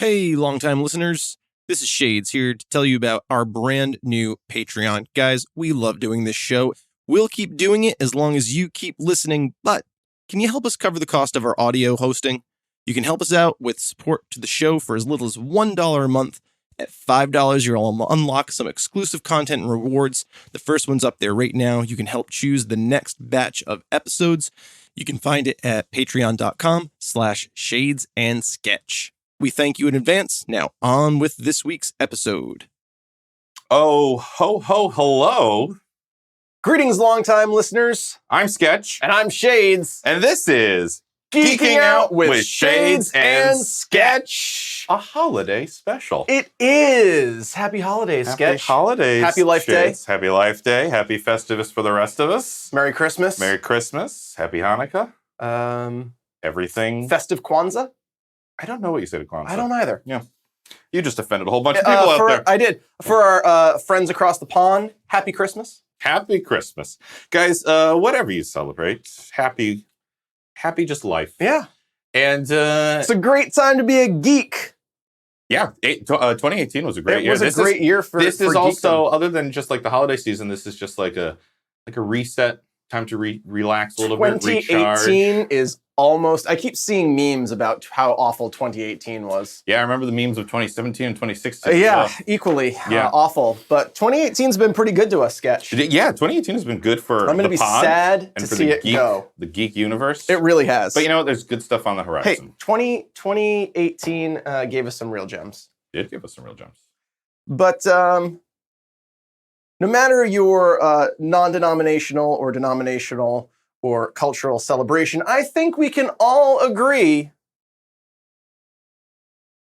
Hey, longtime listeners. This is Shades here to tell you about our brand new Patreon. Guys, we love doing this show. We'll keep doing it as long as you keep listening, but can you help us cover the cost of our audio hosting? You can help us out with support to the show for as little as $1 a month. At $5, you'll unlock some exclusive content and rewards. The first one's up there right now. You can help choose the next batch of episodes. You can find it at patreon.com/shadeandsketch. We thank you in advance. Now on with this week's episode. Oh, ho, ho, hello. Greetings, longtime listeners. I'm Sketch. And I'm Shades. And this is Geeking Out with Shades and Sketch. A holiday special. It is. Happy holidays, Happy Sketch. holidays. Happy Life Shades. Day. Happy Life Day. Happy Festivus for the rest of us. Merry Christmas. Merry Christmas. Happy Hanukkah. Everything. Festive Kwanzaa? I don't know what you said to Kwanzaa. I don't either. Yeah. You just offended a whole bunch of people out there. I did. For our friends across the pond, Happy Christmas. Happy Christmas. Guys, whatever you celebrate, happy just life. Yeah. And it's a great time to be a geek. Yeah, 2018 was a great year. It was a great year for This is geekdom. also, other than just like the holiday season, this is just like a reset, time to relax a little bit, recharge. 2018 is almost, I keep seeing memes about how awful 2018 was. Yeah, I remember the memes of 2017 and 2016. Equally awful. But 2018's been pretty good to us, Sketch. Yeah, 2018 has been good for I'm going to be sad to see it go. The geek universe. It really has. But you know what? There's good stuff on the horizon. Hey, 2018 gave us some real gems. It did give us some real gems. But no matter your non-denominational or denominational or cultural celebration, I think we can all agree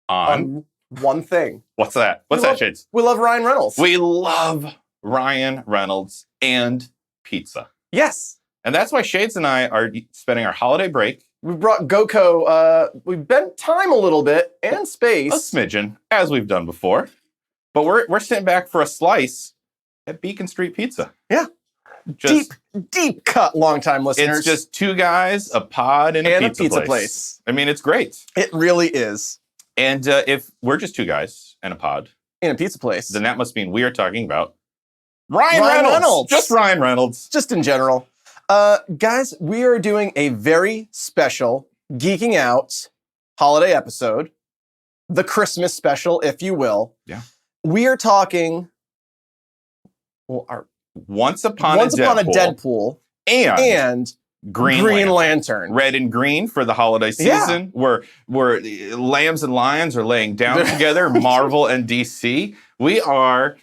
on one thing. What's that? What's that, Shades? We love Ryan Reynolds. We love Ryan Reynolds and pizza. Yes. And that's why Shades and I are spending our holiday break. We brought GoCo, we bent time a little bit and space. A smidgen, as we've done before. But we're sitting back for a slice at Beacon Street Pizza. Yeah. Deep cut, longtime listeners. It's just two guys, a pod, and a pizza place. I mean, it's great. It really is. And if we're just two guys and a pod in a pizza place, then that must mean we are talking about Ryan Reynolds. Just Ryan Reynolds. Just in general. Guys, we are doing a very special Geeking Out holiday episode. The Christmas special, if you will. Yeah. We are talking... Well, Once Upon a Deadpool and Green Lantern. Red and green for the holiday season. Yeah. Where lambs and lions are laying down together. Marvel and DC. We're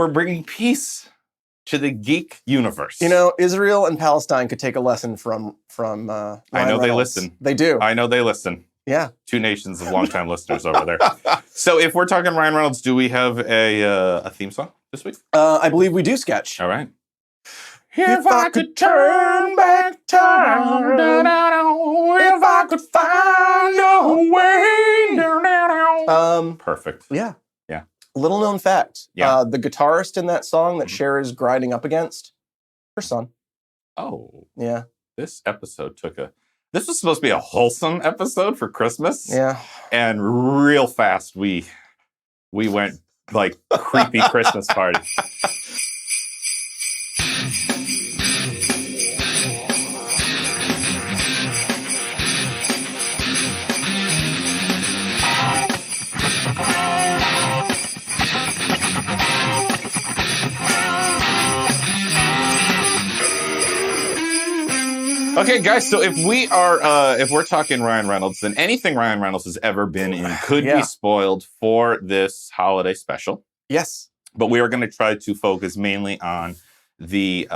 bringing peace to the geek universe. You know, Israel and Palestine could take a lesson from Ryan I know Reynolds. They listen. They do. I know they listen. Yeah. Two nations of longtime listeners over there. So if we're talking Ryan Reynolds, do we have a theme song this week? I believe we do, Sketch. All right. If I could turn back time, if I could find a way. Perfect. Yeah. Yeah. Little known fact. Yeah. The guitarist in that song that Cher is grinding up against, her son. Oh. Yeah. This episode this was supposed to be a wholesome episode for Christmas. Yeah. And real fast we went like creepy Christmas party. Okay, guys, so if we're talking Ryan Reynolds, then anything Ryan Reynolds has ever been in could be spoiled for this holiday special. Yes. But we are going to try to focus mainly on the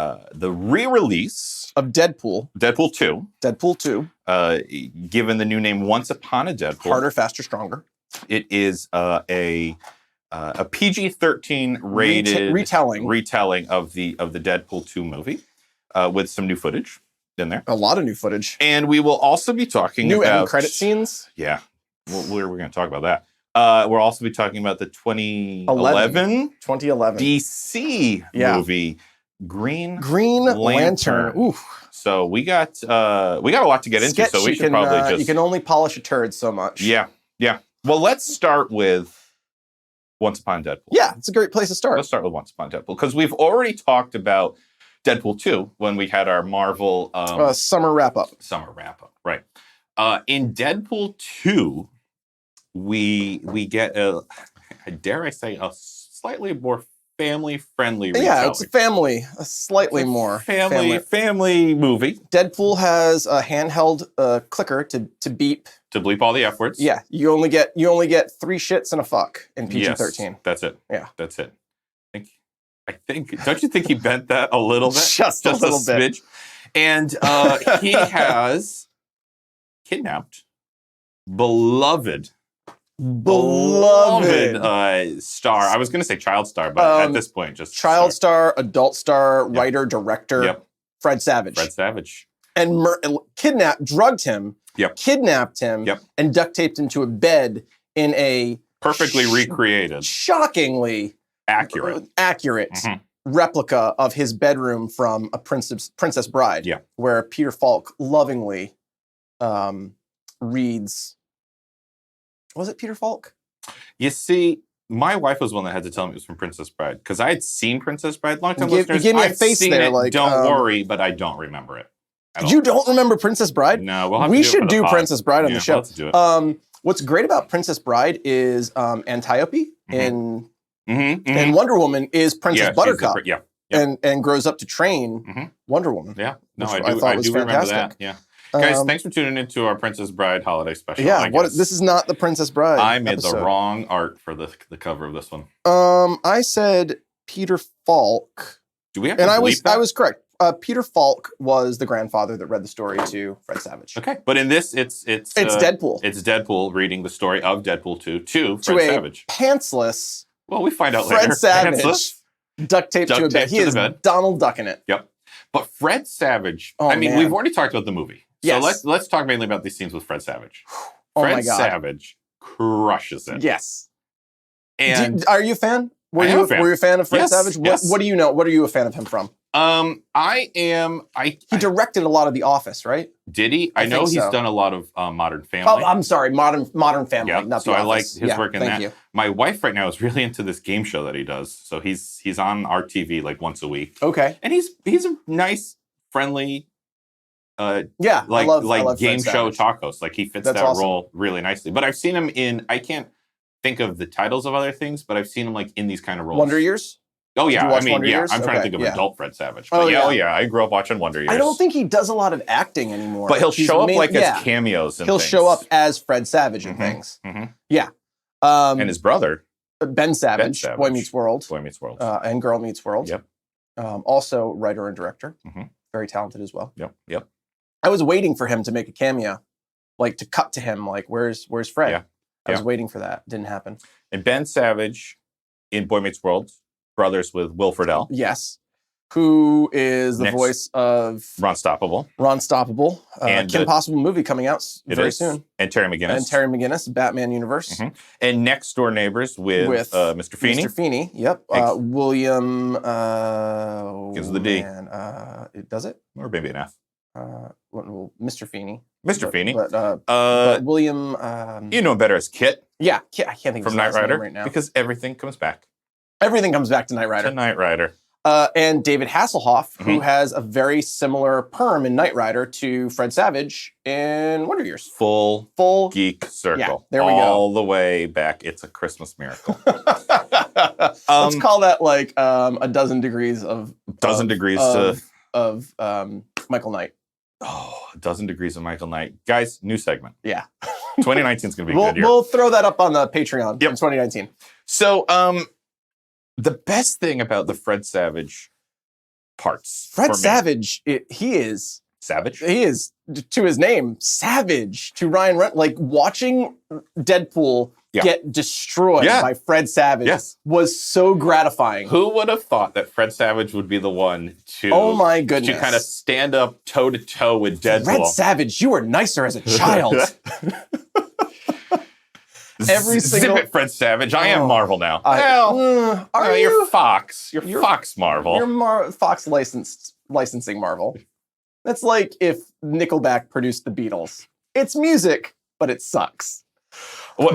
re-release of Deadpool. Deadpool 2. Deadpool 2. Given the new name Once Upon a Deadpool. Harder, faster, stronger. It is a PG-13 rated retelling of the Deadpool 2 movie with some new footage in there. A lot of new footage. And we will also be talking about... New end credit scenes? Yeah. We're going to talk about that. We'll also be talking about the 2011 DC movie, Green Lantern. Ooh. So we got a lot to get into. So we should probably just... You can only polish a turd so much. Yeah. Well, let's start with Once Upon Deadpool. Yeah, it's a great place to start. Let's start with Once Upon Deadpool because we've already talked about Deadpool 2 when we had our Marvel summer wrap-up. Right. In Deadpool 2, we get dare I say, a slightly more family-friendly retelling. Yeah, it's a slightly more family movie. Deadpool has a handheld clicker to beep. To bleep all the F words. Yeah, you only get 3 shits and a fuck in PG-13. Yes, that's it. Yeah. That's it. I think, don't you think he bent that a little bit? Just a little bit. Smidge. And he has kidnapped beloved star. I was going to say child star, but at this point, just child star, adult star, writer, director, Fred Savage. And drugged him, kidnapped him, and duct taped him to a bed in a perfectly recreated, shockingly accurate replica of his bedroom from a Princess Bride, where Peter Falk lovingly reads. Was it Peter Falk? You see, my wife was one that had to tell me it was from Princess Bride because I had seen Princess Bride. Long time listeners, you gave me a I've face seen there, it. like don't worry, but I don't remember it. You don't remember Princess Bride? No, we'll have we to should do Princess Bride on the show. Let's do it. What's great about Princess Bride is Antiope in Wonder Woman is Princess Buttercup. And grows up to train Wonder Woman. Yeah, no, I do remember that. Yeah. Guys, thanks for tuning into our Princess Bride holiday special. Yeah, this is not the Princess Bride. I made the wrong art for the cover of this one. I said Peter Falk. Do we have to And bleep that? I was correct. Peter Falk was the grandfather that read the story to Fred Savage. Okay, but in this, it's Deadpool. It's Deadpool reading the story of Deadpool 2 to Fred Savage. Pantsless. Well, we find out Fred later. Savage. Pantsless. Duct taped to a bed. He is Donald Ducking it. Yep. But Fred Savage. Oh, man. We've already talked about the movie. Yes. So let's talk mainly about these scenes with Fred Savage. Oh Fred my God. Savage crushes it. Yes. And are you a fan? Were you a fan of Fred Savage? What do you know? What are you a fan of him from? He directed a lot of The Office, right? Did he? I know he's done a lot of Modern Family. Oh, I'm sorry, Modern Family. Yeah, not so The I like Office. his work in that. You. My wife right now is really into this game show that he does. So he's on our TV like once a week. Okay, and he's a nice, friendly. I love Fred game show Savage. talk host. Like he fits that role really nicely. But I've seen him in. I can't think of the titles of other things, but I've seen him like in these kind of roles. Wonder Years. Oh yeah, I mean, I'm trying to think of adult Fred Savage. But I grew up watching Wonder Years. I don't think he does a lot of acting anymore. But he'll show up as cameos and he'll show up as Fred Savage and things. Yeah. And his brother. Ben Savage, Boy Meets World. And Girl Meets World. Yep. Also writer and director. Very talented as well. Yep. I was waiting for him to make a cameo. Like to cut to him, like, where's Fred? Yeah. I was waiting for that. Didn't happen. And Ben Savage in Boy Meets World. Brothers with Will Friedle. Yes. Who is the voice of Ron Stoppable. And Kim Possible movie coming out very soon. And Terry McGinnis. Batman universe. And Next Door Neighbors with Mr. Feeney. Mr. Feeney, yep. William... gives the D. Does it? Or maybe an F. Mr. Feeney. But William... you know him better as Kit. Yeah, Kit. I can't think of his last name right now. Because everything comes back. Everything comes back to Knight Rider. And David Hasselhoff, who has a very similar perm in Knight Rider to Fred Savage in Wonder Years. Full geek circle. Yeah, there we go. All the way back. It's a Christmas miracle. Let's call that like a dozen degrees of Michael Knight. Oh, a dozen degrees of Michael Knight. Guys, new segment. Yeah. 2019 is going to be a good year. We'll throw that up on the Patreon in 2019. So, the best thing about the Fred Savage parts. Fred Savage, he is savage. He is, to his name, savage. To Ryan Reynolds, like watching Deadpool get destroyed by Fred Savage was so gratifying. Who would have thought that Fred Savage would be the one to? Oh my goodness! To kind of stand up toe to toe with Deadpool. Fred Savage, you were nicer as a child. Every single... Zip it, Fred Savage. I am Marvel now. You're Fox. You're Fox Marvel. You're Fox licensing Marvel. That's like if Nickelback produced the Beatles. It's music, but it sucks.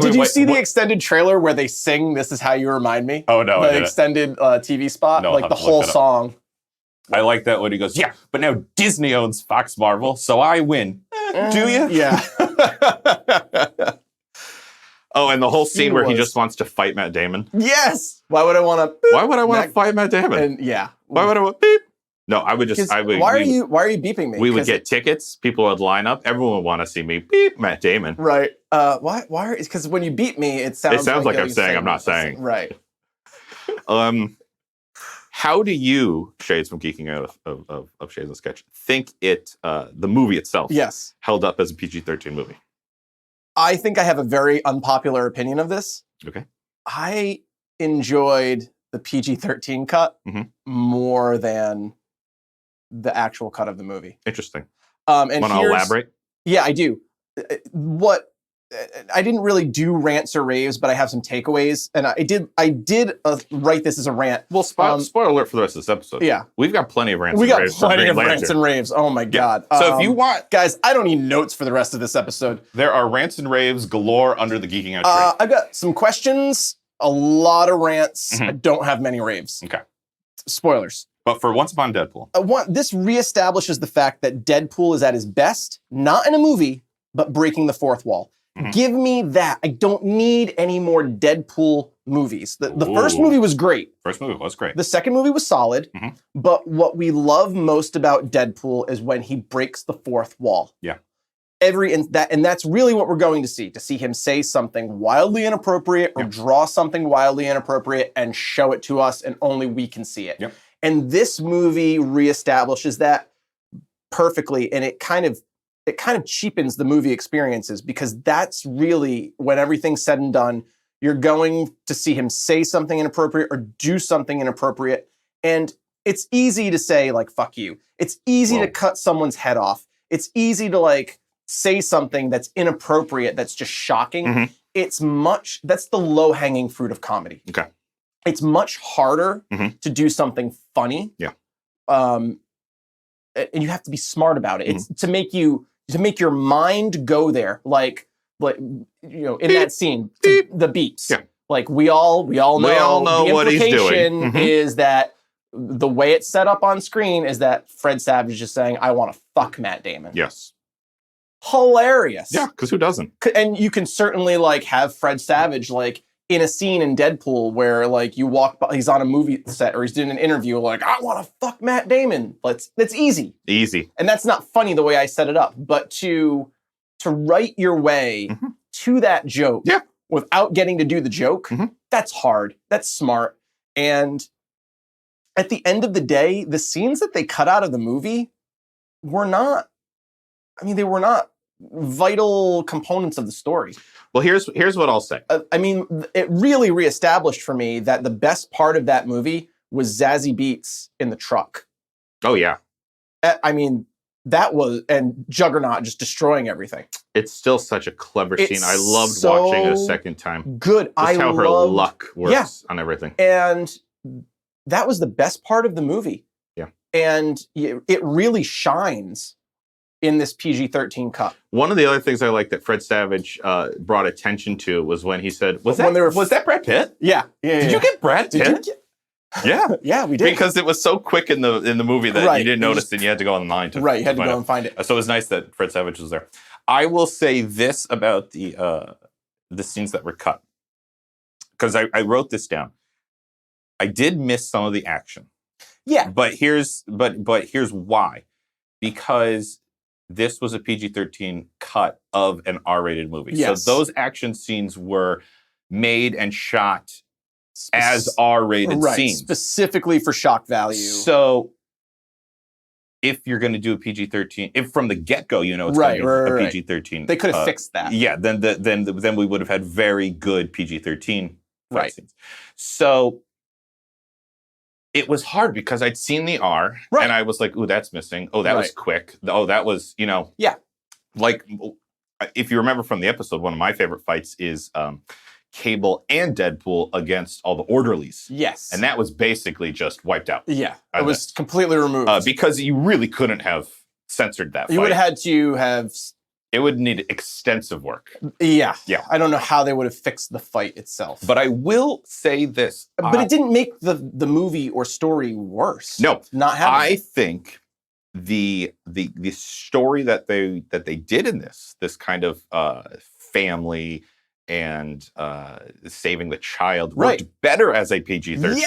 Did you see the extended trailer where they sing "This Is How You Remind Me"? Oh no, the extended TV spot, No, like the whole song. I like that when he goes, yeah, but now Disney owns Fox Marvel, so I win. Do you? Yeah. Oh, and the whole scene where he just wants to fight Matt Damon. Yes. Why would I want to? Why would I want to fight Matt Damon? And yeah. Why would I want beep? No, I would just. Why are you beeping me? We would get tickets. People would line up. Everyone would want to see me beep Matt Damon. Right. Why? Because when you beep me, it sounds like I'm saying I'm not saying. Right. How do you, Shades from Geeking Out of Shades and Sketch, think the movie itself, held up as a PG-13 movie? I think I have a very unpopular opinion of this. Okay. I enjoyed the PG-13 cut more than the actual cut of the movie. Interesting. And want to elaborate? Yeah, I do. I didn't really do rants or raves, but I have some takeaways, and I did write this as a rant. Well, spoiler alert for the rest of this episode. Yeah, we've got plenty of rants. We got plenty of rants and raves. Oh my god! So if you want, guys, I don't need notes for the rest of this episode. There are rants and raves galore under the Geeking Out tree. I've got some questions, a lot of rants. I don't have many raves. Okay. Spoilers. But for Once Upon Deadpool, this reestablishes the fact that Deadpool is at his best, not in a movie, but breaking the fourth wall. Give me that. I don't need any more Deadpool movies. The first movie was great. First movie was great. The second movie was solid. But what we love most about Deadpool is when he breaks the fourth wall. Yeah. And that's really what we're going to see him say something wildly inappropriate or draw something wildly inappropriate and show it to us, and only we can see it. Yep. And this movie reestablishes that perfectly, and it kind of cheapens the movie experiences, because that's really, when everything's said and done, you're going to see him say something inappropriate or do something inappropriate. And it's easy to say, like, fuck you. It's easy to cut someone's head off. It's easy to, like, say something that's inappropriate, that's just shocking. That's the low-hanging fruit of comedy. Okay. It's much harder to do something funny. Yeah. And you have to be smart about it. It's to make your mind go there, like in that scene, the beeps. Yeah. Like we all know the what he's doing. implication is that the way it's set up on screen is that Fred Savage is just saying, "I want to fuck Matt Damon." Yes. Hilarious. Yeah, because who doesn't? And you can certainly like have Fred Savage like in a scene in Deadpool where like you walk by, he's on a movie set or he's doing an interview, like, "I want to fuck Matt Damon." That's easy. Easy. And that's not funny the way I set it up, but to write your way to that joke without getting to do the joke, that's hard. That's smart. And at the end of the day, the scenes that they cut out of the movie were not vital components of the story. Well, here's what I'll say. It really reestablished for me that the best part of that movie was Zazie Beetz in the truck. Oh, yeah. That was, and Juggernaut just destroying everything. It's still such a clever scene. I loved watching it a second time. Good. Just how her luck works on everything. And that was the best part of the movie. Yeah. And it really shines in this PG-13 cut. One of the other things I like that Fred Savage brought attention to was when he said, was that Brad Pitt? Yeah. Did you get Brad Pitt? Yeah. Yeah, we did. Because it was so quick in the movie that you didn't notice, and you had to go online to you had to go and find it. So it was nice that Fred Savage was there. I will say this about the scenes that were cut, because I wrote this down. I did miss some of the action. Yeah. But here's why. Because this was a PG-13 cut of an R-rated movie. Yes. So those action scenes were made and shot as R-rated scenes. Specifically for shock value. So if you're going to do a PG-13, if from the get-go it's going to be a PG-13. They could have fixed that. Yeah, then we would have had very good PG-13 fight scenes. So it was hard because I'd seen the R and I was like, "Ooh, that's missing. Oh, that was quick. Oh, that was, Yeah. Like, if you remember from the episode, one of my favorite fights is Cable and Deadpool against all the orderlies. Yes. And that was basically just wiped out. Yeah. It was completely removed. Because you really couldn't have censored that fight. You would have had to have It would need extensive work. Yeah. Yeah. I don't know how they would have fixed the fight itself. But I will say this. But it didn't make the movie or story worse. No. Not having I it. think the story that they did in this kind of family and saving the child worked better as a PG-13 movie.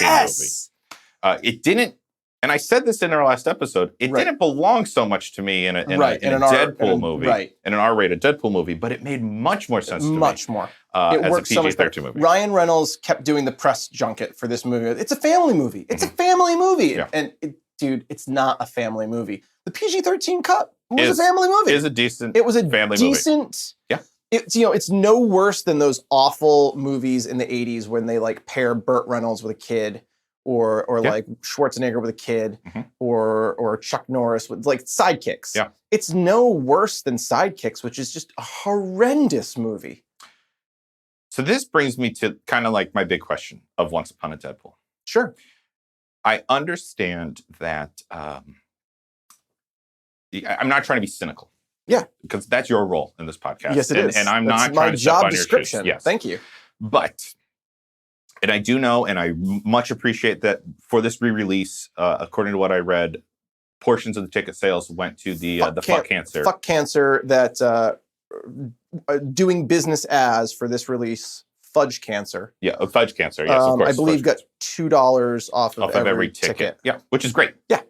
It didn't, and I said this in our last episode, it didn't belong so much to me in a Deadpool movie, in an R-rated Deadpool movie, but it made much more sense to me. Much more. It worked as a PG-13 movie. Ryan Reynolds kept doing the press junket for this movie. It's a family movie. It's a family movie. Yeah. And dude, it's not a family movie. The PG-13 cut was a family movie. It was a family movie. Yeah. It's, it's no worse than those awful movies in the 80s when they like pair Burt Reynolds with a kid or like Schwarzenegger with a kid or Chuck Norris with like Sidekicks. Yeah. It's no worse than Sidekicks, which is just a horrendous movie. So this brings me to kind of like my big question of Once Upon a Deadpool. Sure. I understand that I'm not trying to be cynical. Yeah. Because that's your role in this podcast. Yes, it is. And I'm that's not trying to step on your shoes. Description. Yes. Thank you. But, and I do know, and I much appreciate that for this re-release, according to what I read, portions of the ticket sales went to the Fuck Cancer. Fuck Cancer that doing business as for this release, Fudge Cancer. Yeah, Fudge Cancer, yes, of course. I believe got $2 off of every ticket. Yeah, which is great. Yeah.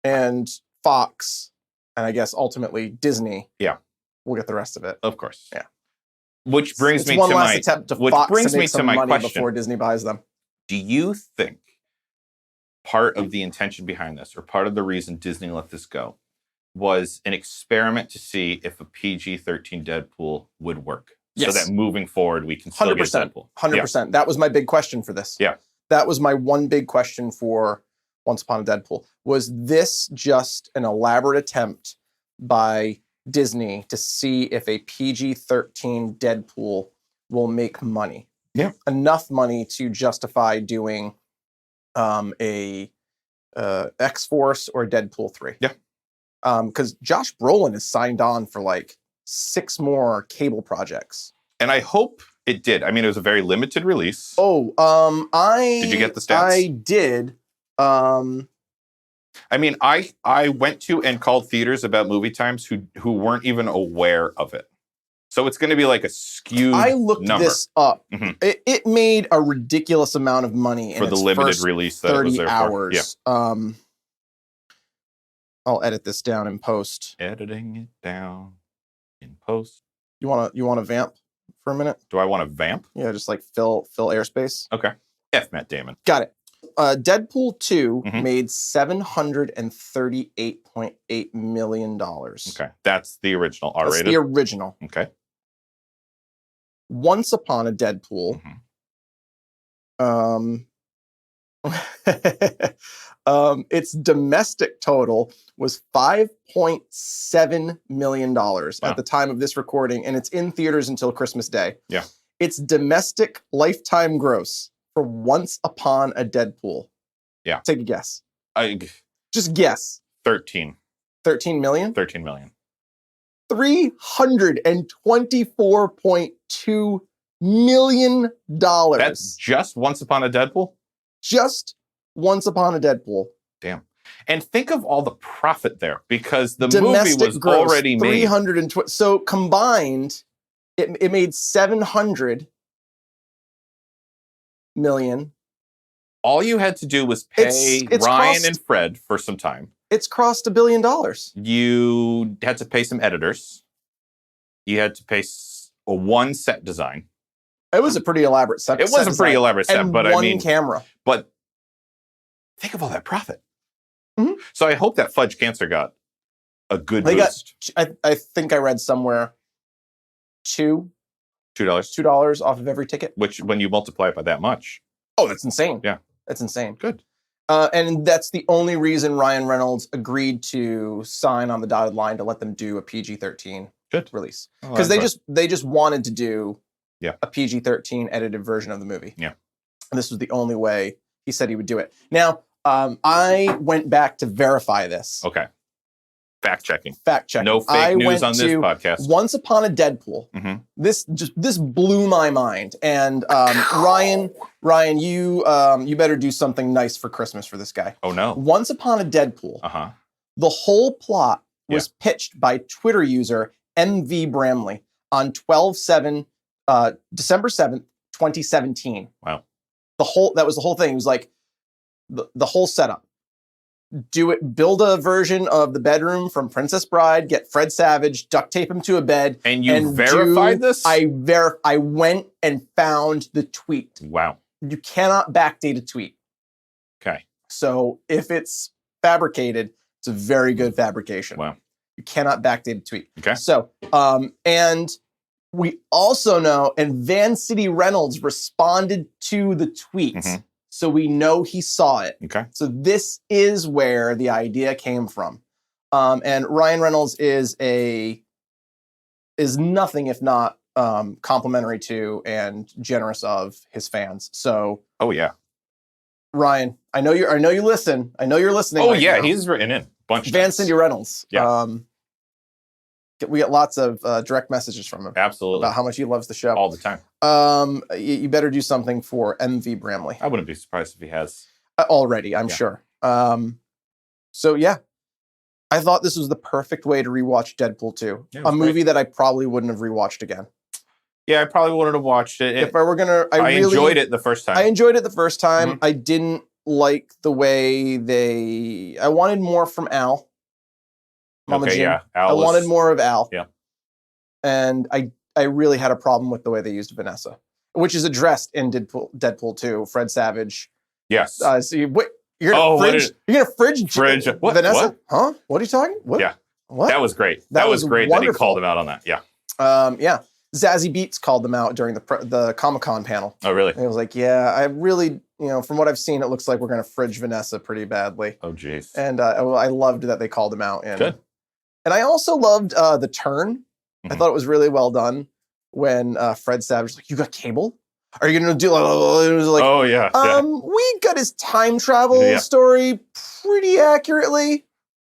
And Fox, and I guess ultimately Disney. Yeah. We'll get the rest of it. Of course. Yeah. Which brings me to one last attempt to Fox brings to make me some to my money question. Before Disney buys them. Do you think part of the intention behind this, or part of the reason Disney let this go, was an experiment to see if a PG-13 Deadpool would work? Yes. So that moving forward, we can still get Deadpool. 100%. Yeah. That was my big question for this. Yeah. That was my one big question for Once Upon a Deadpool. Was this just an elaborate attempt by Disney to see if a PG-13 Deadpool will make money? Yeah. Enough money to justify doing a X-Force or Deadpool 3. Yeah. Because Josh Brolin is signed on for like 6 more cable projects. And I hope it did. I mean, it was a very limited release. Oh, did you get the stats? I did. I mean, I went to and called theaters about movie times who weren't even aware of it. So it's going to be like a skewed I looked number. this up. Mm-hmm. It made a ridiculous amount of money for in the its limited first release that 30 it was there hours. For. Yeah. I'll edit this down in post. Editing it down in post. You want to vamp for a minute? Do I want to vamp? Yeah, just like fill airspace. Okay. F Matt Damon. Got it. Deadpool 2 made $738.8 million. Okay. That's the original R-rated. That's the original. Okay. Once Upon a Deadpool. Its domestic total was $5.7 million at the time of this recording, and it's in theaters until Christmas Day. Yeah. Its domestic lifetime gross for Once Upon a Deadpool. Yeah. Take a guess. Just guess. 13. 13 million? 13 million. $324.2 million. That's just Once Upon a Deadpool? Just Once Upon a Deadpool. Damn. And think of all the profit there, because the domestic movie was gross, already made. 320. So combined, it made 700 million. All you had to do was pay Ryan and Fred for some time. It's crossed $1 billion. You had to pay some editors. You had to pay one set design. It was a pretty elaborate set. It was a pretty elaborate set, but one camera. But think of all that profit. So I hope that Fudge Cancer got a good boost. I think I read somewhere $2 off of every ticket. Which, when you multiply it by that much. Oh, that's insane. Yeah. That's insane. Good. And that's the only reason Ryan Reynolds agreed to sign on the dotted line to let them do a PG-13 release. Because they just wanted to do a PG-13 edited version of the movie. Yeah. And this was the only way he said he would do it. Now, I went back to verify this. Okay. Fact checking. Fact checking. No fake news on this podcast. Once Upon a Deadpool. Mhm. This blew my mind. And Ryan, you better do something nice for Christmas for this guy. Oh no. Once Upon a Deadpool. Uh-huh. The whole plot was pitched by Twitter user MV Bramley on December 7th, 2017. Wow. That was the whole thing. It was like the whole setup. Build a version of the bedroom from Princess Bride, get Fred Savage, duct tape him to a bed. And you verified this? I went and found the tweet. Wow. You cannot backdate a tweet. Okay. So if it's fabricated, it's a very good fabrication. Wow. You cannot backdate a tweet. Okay. So, and we also know, and Van City Reynolds responded to the tweet. Mm-hmm. So we know he saw it. Okay. So this is where the idea came from. And Ryan Reynolds is nothing if not complimentary to and generous of his fans. So oh yeah. Ryan, I know you listen. I know you're listening. Oh right yeah, now. he's written in a bunch of Van times. City Reynolds. Yeah. We get lots of direct messages from him. Absolutely. About how much he loves the show. All the time. You better do something for MV Bramley. I wouldn't be surprised if he has. Already, I'm sure. So yeah, I thought this was the perfect way to rewatch Deadpool 2. Yeah, a movie that I probably wouldn't have rewatched again. Yeah, I probably wouldn't have watched it. If I were gonna, I enjoyed it the first time. I enjoyed it the first time. Mm-hmm. I didn't like the way I wanted more from Al. Mama okay, Jim. yeah. I wanted more of Al. Yeah. And I really had a problem with the way they used Vanessa, which is addressed in Deadpool 2. Fred Savage. Yes. So you're gonna fridge Vanessa? What? Huh? What are you talking? What? Yeah. What? That was great. That was great wonderful. That he called him out on that. Yeah. Yeah. Zazie Beetz called them out during the Comic-Con panel. Oh, really? And it was like, yeah, I really, from what I've seen, it looks like we're going to fridge Vanessa pretty badly. Oh, jeez. And I loved that they called him out. Good. And I also loved the turn. Mm-hmm. I thought it was really well done when Fred Savage was like, you got cable? Are you going to do it was like, oh, yeah. We got his time travel story pretty accurately.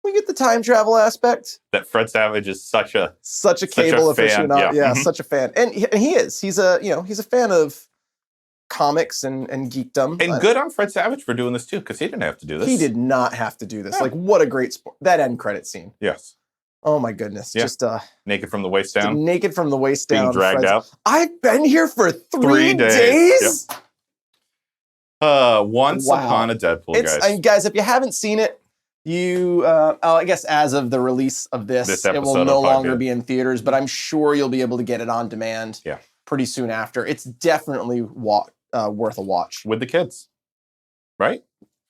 We get the time travel aspect. That Fred Savage is such a cable aficionado. Yeah, mm-hmm. Such a fan. And he is. He's a fan of comics and geekdom. And good on Fred Savage for doing this too, because he didn't have to do this. He did not have to do this. Yeah. Like, what a great sport. That end credit scene. Yes. Oh my goodness. Yeah. Just naked from the waist down. Naked from the waist down. Being dragged out. I've been here for 3 days. Yep. Once Upon a Deadpool, guys. Guys, if you haven't seen it, I guess as of the release of this it will no longer be in theaters, but I'm sure you'll be able to get it on demand pretty soon after. It's definitely worth a watch. With the kids, right?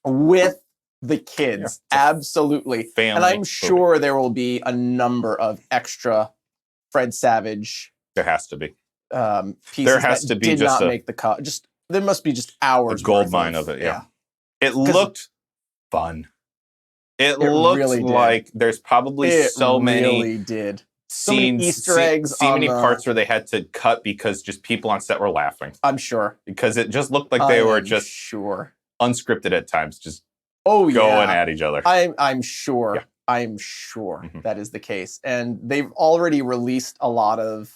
With the kids, absolutely. Family and I'm sure there will be a number of extra Fred Savage. There has to be. Pieces there has to be did just not make the cut. There must be just hours. A gold mine of it. Yeah. It looked fun. It looked really like there's probably so many scenes, so many Easter eggs, so many parts where they had to cut because just people on set were laughing. I'm sure. Because it just looked like they were just unscripted at times, just going at each other. I'm sure. Yeah. I'm sure that is the case. And they've already released a lot of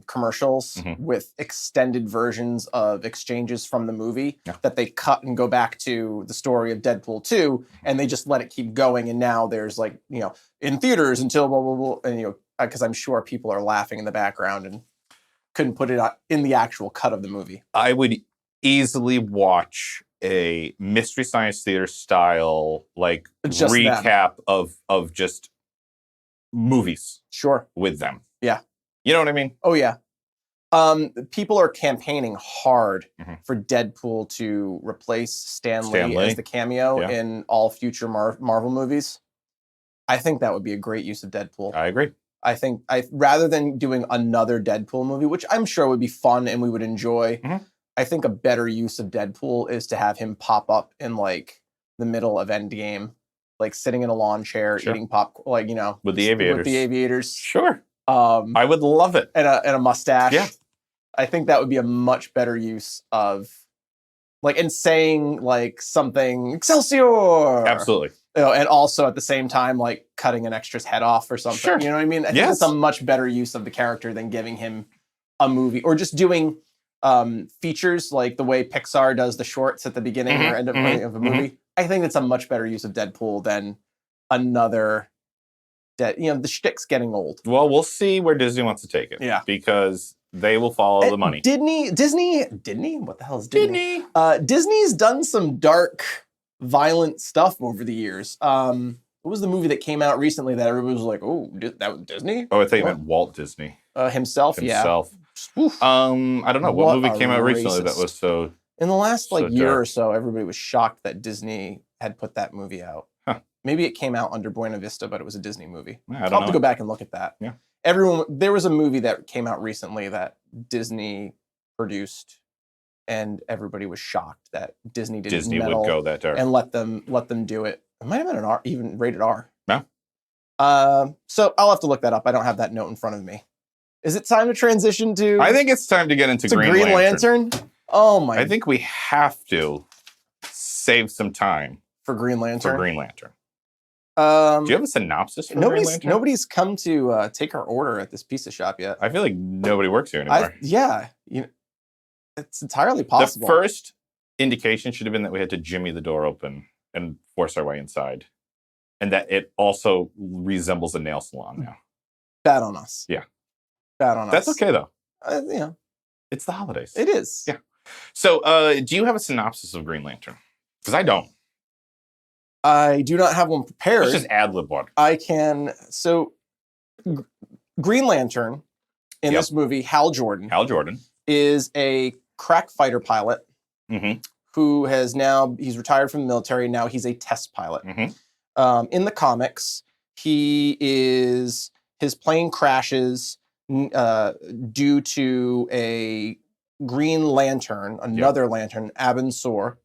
commercials with extended versions of exchanges from the movie that they cut and go back to the story of Deadpool 2, and they just let it keep going. And now there's in theaters until blah, blah, blah. And, because I'm sure people are laughing in the background and couldn't put it in the actual cut of the movie. I would easily watch a Mystery Science Theater style, just recap of just movies. Sure. With them. Yeah. You know what I mean? Oh, yeah. People are campaigning hard for Deadpool to replace Stan Lee as the cameo in all future Marvel movies. I think that would be a great use of Deadpool. I agree. I think rather than doing another Deadpool movie, which I'm sure would be fun and we would enjoy, I think a better use of Deadpool is to have him pop up in the middle of Endgame, sitting in a lawn chair, eating popcorn, with the aviators. With the aviators. Sure. I would love it. And a mustache. Yeah. I think that would be a much better use of and saying something Excelsior. Absolutely. And also at the same time, like cutting an extra's head off or something. Sure. You know what I mean? I think it's a much better use of the character than giving him a movie or just doing features like the way Pixar does the shorts at the beginning or end of a movie. I think it's a much better use of Deadpool than another. The shtick's getting old. Well, we'll see where Disney wants to take it. Yeah. Because they will follow the money. Disney? What the hell is Disney? Disney's done some dark, violent stuff over the years. What was the movie that came out recently that everybody was like, oh, that was Disney? Oh, I thought you meant Walt Disney. Himself, yeah. Oof. I don't know. What movie came out recently that was so... In the last year dark. or so, everybody was shocked that Disney had put that movie out. Huh. Maybe it came out under Buena Vista, but it was a Disney movie. I'll have to go back and look at that. Yeah. There was a movie that came out recently that Disney produced, and everybody was shocked that Disney didn't meddle would go that dark and let them do it. It might have been an R, even rated R. No. So I'll have to look that up. I don't have that note in front of me. Is it time to transition to? I think it's time to get into Green Lantern. Oh my! I think we have to save some time for Green Lantern. Do you have a synopsis for Green Lantern? Nobody's come to take our order at this pizza shop yet. I feel like nobody works here anymore. It's entirely possible. The first indication should have been that we had to jimmy the door open and force our way inside, and that it also resembles a nail salon now. Bad on us. Yeah. Bad on us. That's okay though. It's the holidays. It is. Yeah. So, do you have a synopsis of Green Lantern? Because I don't. I do not have one prepared. Let's just ad-lib one. I can. So, Green Lantern in this movie, Hal Jordan, is a crack fighter pilot who he's retired from the military. Now he's a test pilot. In the comics, his plane crashes due to a Green Lantern, another lantern, Abin Sur,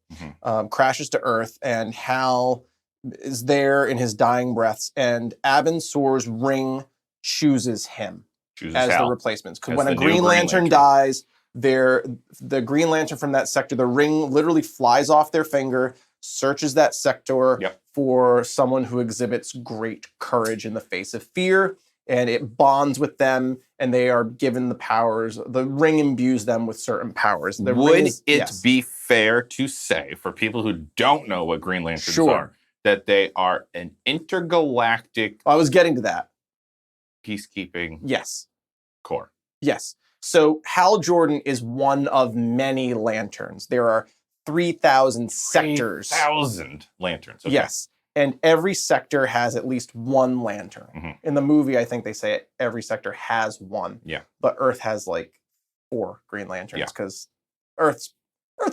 crashes to Earth, and Hal is there in his dying breaths, and Abin Sur's ring chooses him as Hal. The replacements. Because when a Green Lantern dies, the Green Lantern from that sector, the ring literally flies off their finger, searches that sector for someone who exhibits great courage in the face of fear, and it bonds with them, and they are given the powers. The ring imbues them with certain powers. Would it be fair to say, for people who don't know what Green Lanterns are, that they are an intergalactic... I was getting to that. Peacekeeping corps. Yes. So Hal Jordan is one of many lanterns. There are 3,000 sectors. 3,000 lanterns. Okay. Yes. And every sector has at least one lantern. In the movie, I think they say every sector has one. Yeah. But Earth has 4 Green Lanterns because Earth's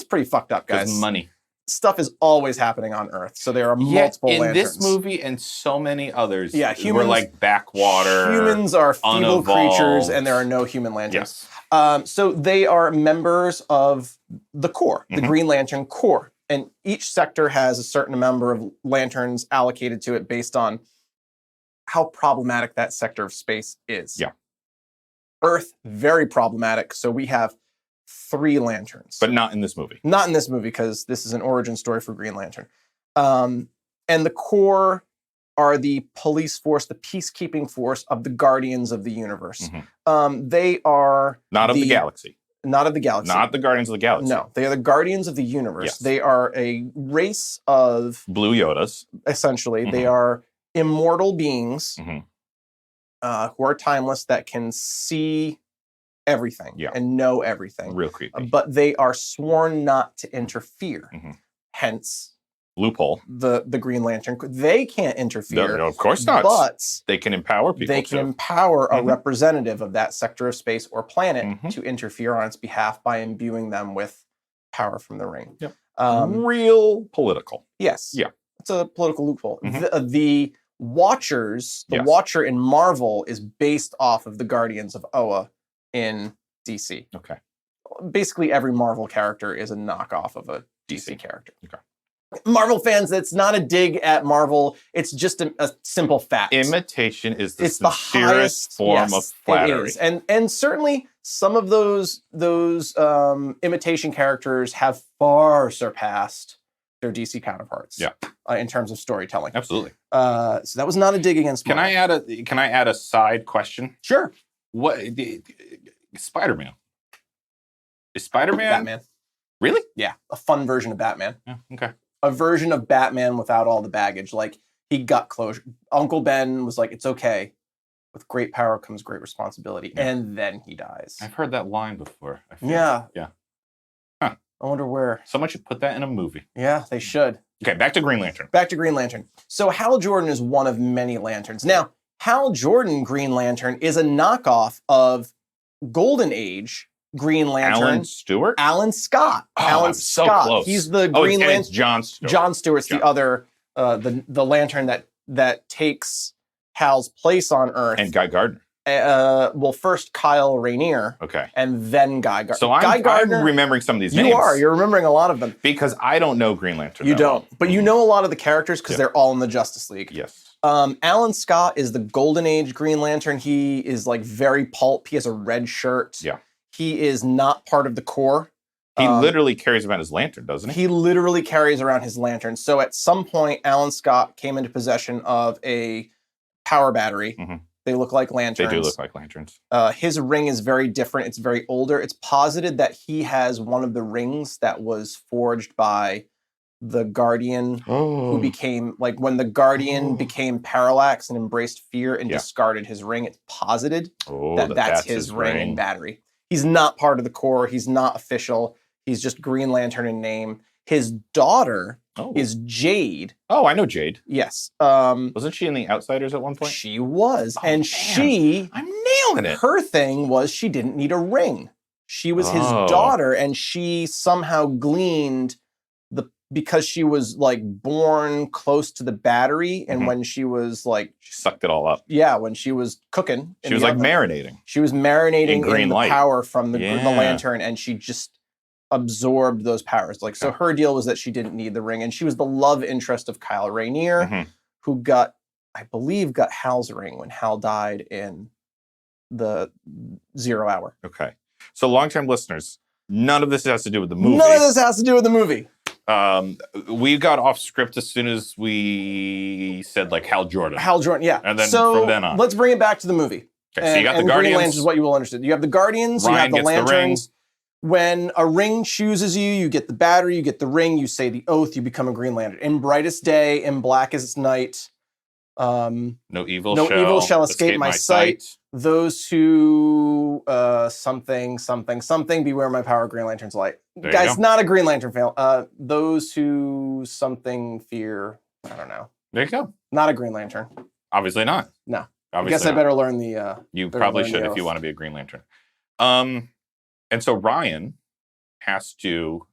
pretty fucked up, guys. There's money. Stuff is always happening on Earth, so there are multiple lanterns. In this movie and so many others, humans, we're like backwater. Humans are feeble creatures, and there are no human lanterns. Yes. So they are members of the Corps, the Green Lantern Corps. And each sector has a certain number of lanterns allocated to it based on how problematic that sector of space is. Yeah. Earth, very problematic. So we have 3 lanterns. But not in this movie. Not in this movie, because this is an origin story for Green Lantern. And the Corps are the police force, the peacekeeping force of the Guardians of the Universe. They are... Not of the galaxy. Not of the galaxy. Not the Guardians of the Galaxy. No, they are the Guardians of the Universe. Yes. They are a race of... Blue Yodas. Essentially. They are immortal beings who are timeless, that can see everything and know everything. Real creepy. But they are sworn not to interfere. Hence... Loophole. The Green Lantern. They can't interfere. No, of course not. But they can empower people. They can empower a representative of that sector of space or planet to interfere on its behalf by imbuing them with power from the ring. Yep. Real political. Yes. Yeah. It's a political loophole. The Watchers, the Watcher in Marvel is based off of the Guardians of Oa in DC. Okay. Basically, every Marvel character is a knockoff of a DC character. Okay. Marvel fans, that's not a dig at Marvel. It's just a simple fact. Imitation is the sincerest form of flattery. It is. And certainly some of those imitation characters have far surpassed their DC counterparts. Yeah. In terms of storytelling. Absolutely. So that was not a dig against Can Marvel. I add a side question? Sure. What Spider-Man? Is Spider-Man Batman. Really? Yeah, a fun version of Batman. Yeah, okay. A version of Batman without all the baggage. Like, he got closure. Uncle Ben was like, it's okay. With great power comes great responsibility. Yeah. And then he dies. I've heard that line before. I feel. Yeah. Yeah. Huh. I wonder where. Someone should put that in a movie. Yeah, they should. Okay, back to Green Lantern. Back to Green Lantern. So Hal Jordan is one of many Lanterns. Now, Hal Jordan Green Lantern is a knockoff of Golden Age Green Lantern. Alan Stewart? Alan Scott. Oh, Alan I'm so Scott. close. He's the Oh, Green it's Lantern. John Stewart. John Stewart's John. the other, the Lantern that takes Hal's place on Earth. And Guy Gardner. Well, first Kyle Rayner, Okay. and then Guy Gardner. So Guy Gardner, I'm remembering some of these names. You're remembering a lot of them. Because I don't know Green Lantern. You that don't, well. but you know a lot of the characters because Yeah. they're all in the Justice League. Yes. Alan Scott is the Golden Age Green Lantern. He is like very pulp. He has a red shirt. Yeah. He is not part of the Corps. He literally carries around his lantern, doesn't he? He literally carries around his lantern. So at some point, Alan Scott came into possession of a power battery. Mhm. They look like lanterns. They do look like lanterns. His ring is very different. It's very older. It's posited that he has one of the rings that was forged by the Guardian, who became, like, when the Guardian became Parallax and embraced fear and Yeah. discarded his ring, it's posited Oh, that that's his ring and battery. He's not part of the Corps. He's not official. He's just Green Lantern in name. His daughter is Jade. Oh, I know Jade. Yes. Wasn't she in The Outsiders at one point? She was. Oh, and man. she, I'm nailing it. her thing was she didn't need a ring. She was his Oh. daughter, and she somehow gleaned because she was like born close to the battery, and Mhm. when she was like, She sucked it all up. yeah, when she was cooking, She in was the like oven, marinating. she was marinating in green the light. power from the Yeah. lantern, and she just absorbed those powers. Like, so Okay. her deal was that she didn't need the ring, and she was the love interest of Kyle Rayner, Mhm. who got Hal's ring when Hal died in the 0 Hour. Okay. So, long-time listeners, none of this has to do with the movie. None of this has to do with the movie. We got off script as soon as we said, like, Hal Jordan. Hal Jordan, yeah. And then so from then on. let's bring it back to the movie. Okay, so you got the and Green Guardians. Lantern is what you will understand. You have the Guardians, Ryan you have the gets the ring. Lanterns. When a ring chooses you, you get the battery, you get the ring, you say the oath, you become a Green Lantern. In brightest day, in blackest night, No evil shall escape my sight. Those who something, beware my power, Green Lantern's light. There you Guys, go. not a Green Lantern fan. Those who something fear, I don't know. There you go. Not a Green Lantern. Obviously not. No. Obviously I guess I not. better learn the You better probably learn should the if you oath. want to be a Green Lantern. And so Ryan has to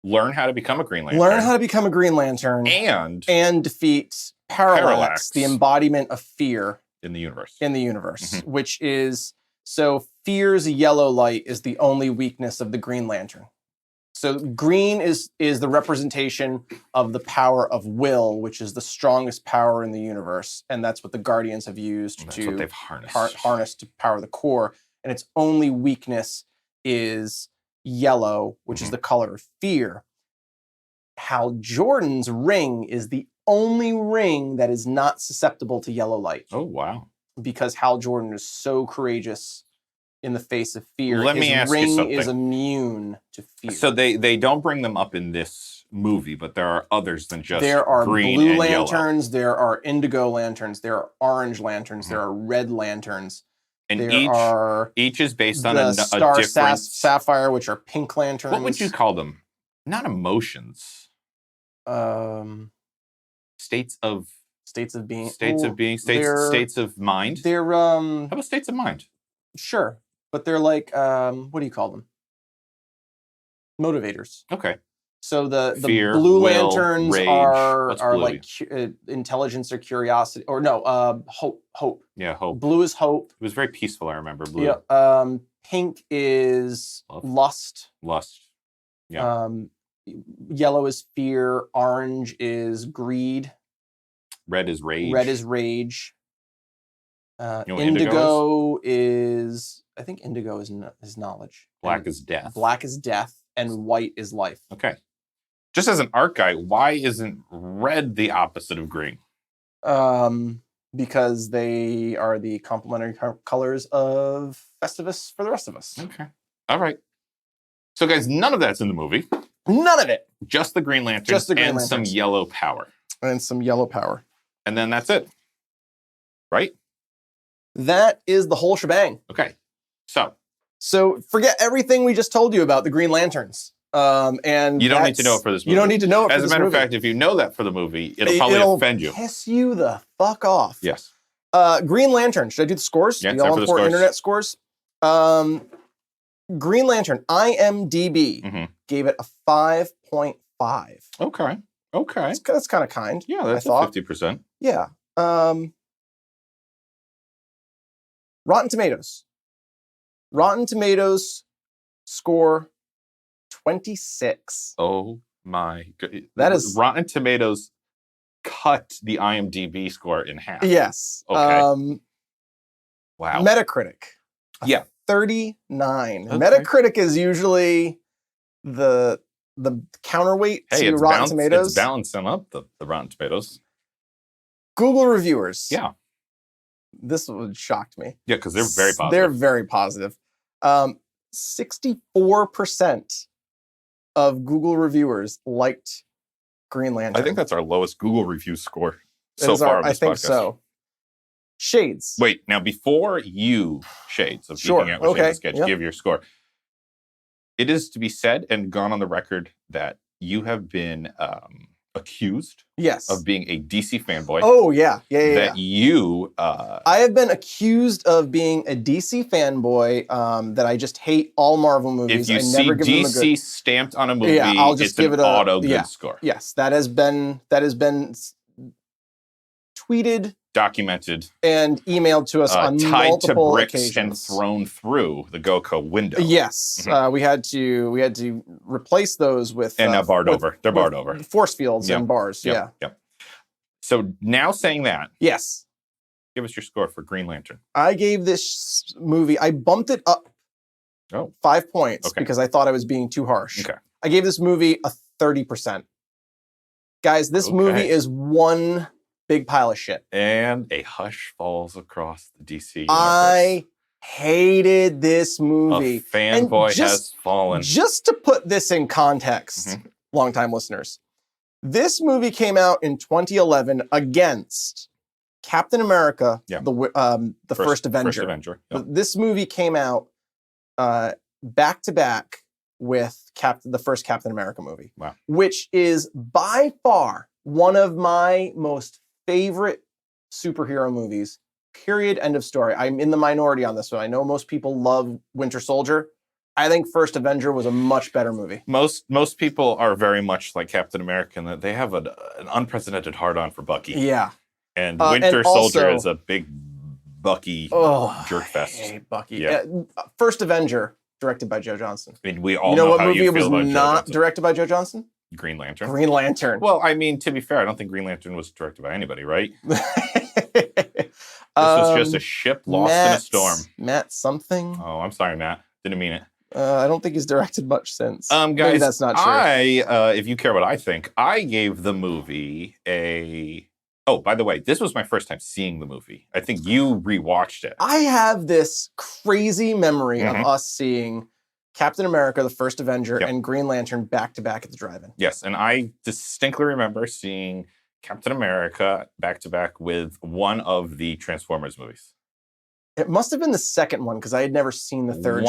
learn how to become a Green Lantern. learn how to become a Green Lantern and defeat Parallax, the embodiment of fear in the universe. in the universe, Mhm. which is, so fear's yellow light is the only weakness of the Green Lantern. So green is the representation of the power of will, which is the strongest power in the universe, and that's what the Guardians have used That's to what they've harnessed. harness to power the core, and its only weakness is yellow, which is Mhm. the color of fear. Hal Jordan's ring is the only ring that is not susceptible to yellow light, Oh, wow. because Hal Jordan is so courageous in the face of fear. Let His me ask you ring something. is immune to fear. So they don't bring them up in this movie, but there are others than just there are green blue and lanterns, there are indigo lanterns, there are orange lanterns, Mhm. there are red lanterns. And there are each is based on the a star different... sapphire, which are pink lanterns. What would you call them? Not emotions. States of States of being. states of being states of mind. They're How about states of mind? sure, but they're like what do you call them? Motivators. Okay. So the Fear, blue will, lanterns rage. are What's are blue? like intelligence or curiosity, or no, hope. Yeah, hope. Blue is hope. It was very peaceful. I remember blue. Yeah. Pink is Love. lust. Lust. Yeah. Yellow is fear. Orange is greed. Red is rage. Red is rage. You know what Indigo is, I think indigo is knowledge. Black And is death. black is death, and white is life. Okay. Just as an art guy, why isn't red the opposite of green? Because they are the complementary colors of Festivus for the rest of us. Okay. All right. So, guys, none of that's in the movie. None of it. Just the Green Lanterns Just the Green and Lanterns. some yellow power. And some yellow power. And then that's it. Right? That is the whole shebang. Okay. So forget everything we just told you about the Green Lanterns. And you don't need to know it for this movie. You don't need to know it for As this a matter movie. of fact, if you know that for the movie, it'll probably offend you. Piss you the fuck off. Yes. Green Lantern. Should I do the scores? Yeah, the time for the all-important scores. internet scores. Green Lantern, IMDb gave it a 5.5. Okay. That's kind of kind. Yeah, that's I thought. 50%. Yeah. Rotten Tomatoes. Rotten Tomatoes score 26. Oh my god. That is Rotten Tomatoes cut the IMDb score in half. Yes. Okay. Wow. Metacritic. Yeah. 39. Okay. Metacritic is usually the counterweight to Rotten Tomatoes. It's balancing up the Rotten Tomatoes. Google reviewers. Yeah. This one shocked me. Yeah, because they're very positive. They're very positive. 64% of Google reviewers liked Green Lantern. I think that's our lowest Google review score so far on this I think podcast. so. Shades. Wait, now before you, Shades, of Sure. Geeking Out with Okay. Shades Sketch, give your score, it is to be said and gone on the record that you have been accused Yes. of being a DC fanboy. Oh, yeah. That you... I have been accused of being a DC fanboy, that I just hate all Marvel movies. if you I see never give them a DC good... stamped on a movie, I'll just it's give an it a auto good score. Yes, that has been tweeted, Documented, and emailed to us on tied multiple to bricks occasions. and thrown through the GoCo window. Yes, we had to replace those with And now barred over. They're barred with over. force fields and bars. Yep. So now saying that, Yes, give us your score for Green Lantern. I gave this movie. I bumped it up 5 points because I thought I was being too harsh. Okay. I gave this movie a 30%. Guys, this movie is one big pile of shit. And a hush falls across the DC universe. I hated this movie. A fanboy And has fallen. Just to put this in context, longtime listeners, this movie came out in 2011 against Captain America, the first Avenger. First Avenger. Yep. This movie came out back to back with the first Captain America movie. Wow. Which is by far one of my most favorite superhero movies. Period. End of story. I'm in the minority on this one. I know most people love Winter Soldier. I think First Avenger was a much better movie. Most people are very much like Captain America in that they have an unprecedented hard-on for Bucky. Yeah. And Winter Soldier is a big Bucky jerk fest. I hate Bucky. Yeah. First Avenger, directed by Joe Johnston. I mean, we all You know what how movie you it was feel about Joe not Johnston. directed by Joe Johnston? Green Lantern. Green Lantern. Well, I mean, to be fair, I don't think Green Lantern was directed by anybody, right? This was just a ship lost in a storm. Matt something. Oh, I'm sorry, Matt. Didn't mean it. I don't think he's directed much since. Guys, maybe that's not true. if you care what I think, I gave the movie a... Oh, by the way, this was my first time seeing the movie. I think you rewatched it. I have this crazy memory of us seeing Captain America, the First Avenger, and Green Lantern back to back at the drive-in. Yes, and I distinctly remember seeing Captain America back to back with one of the Transformers movies. It must have been the second one because I had never seen the third.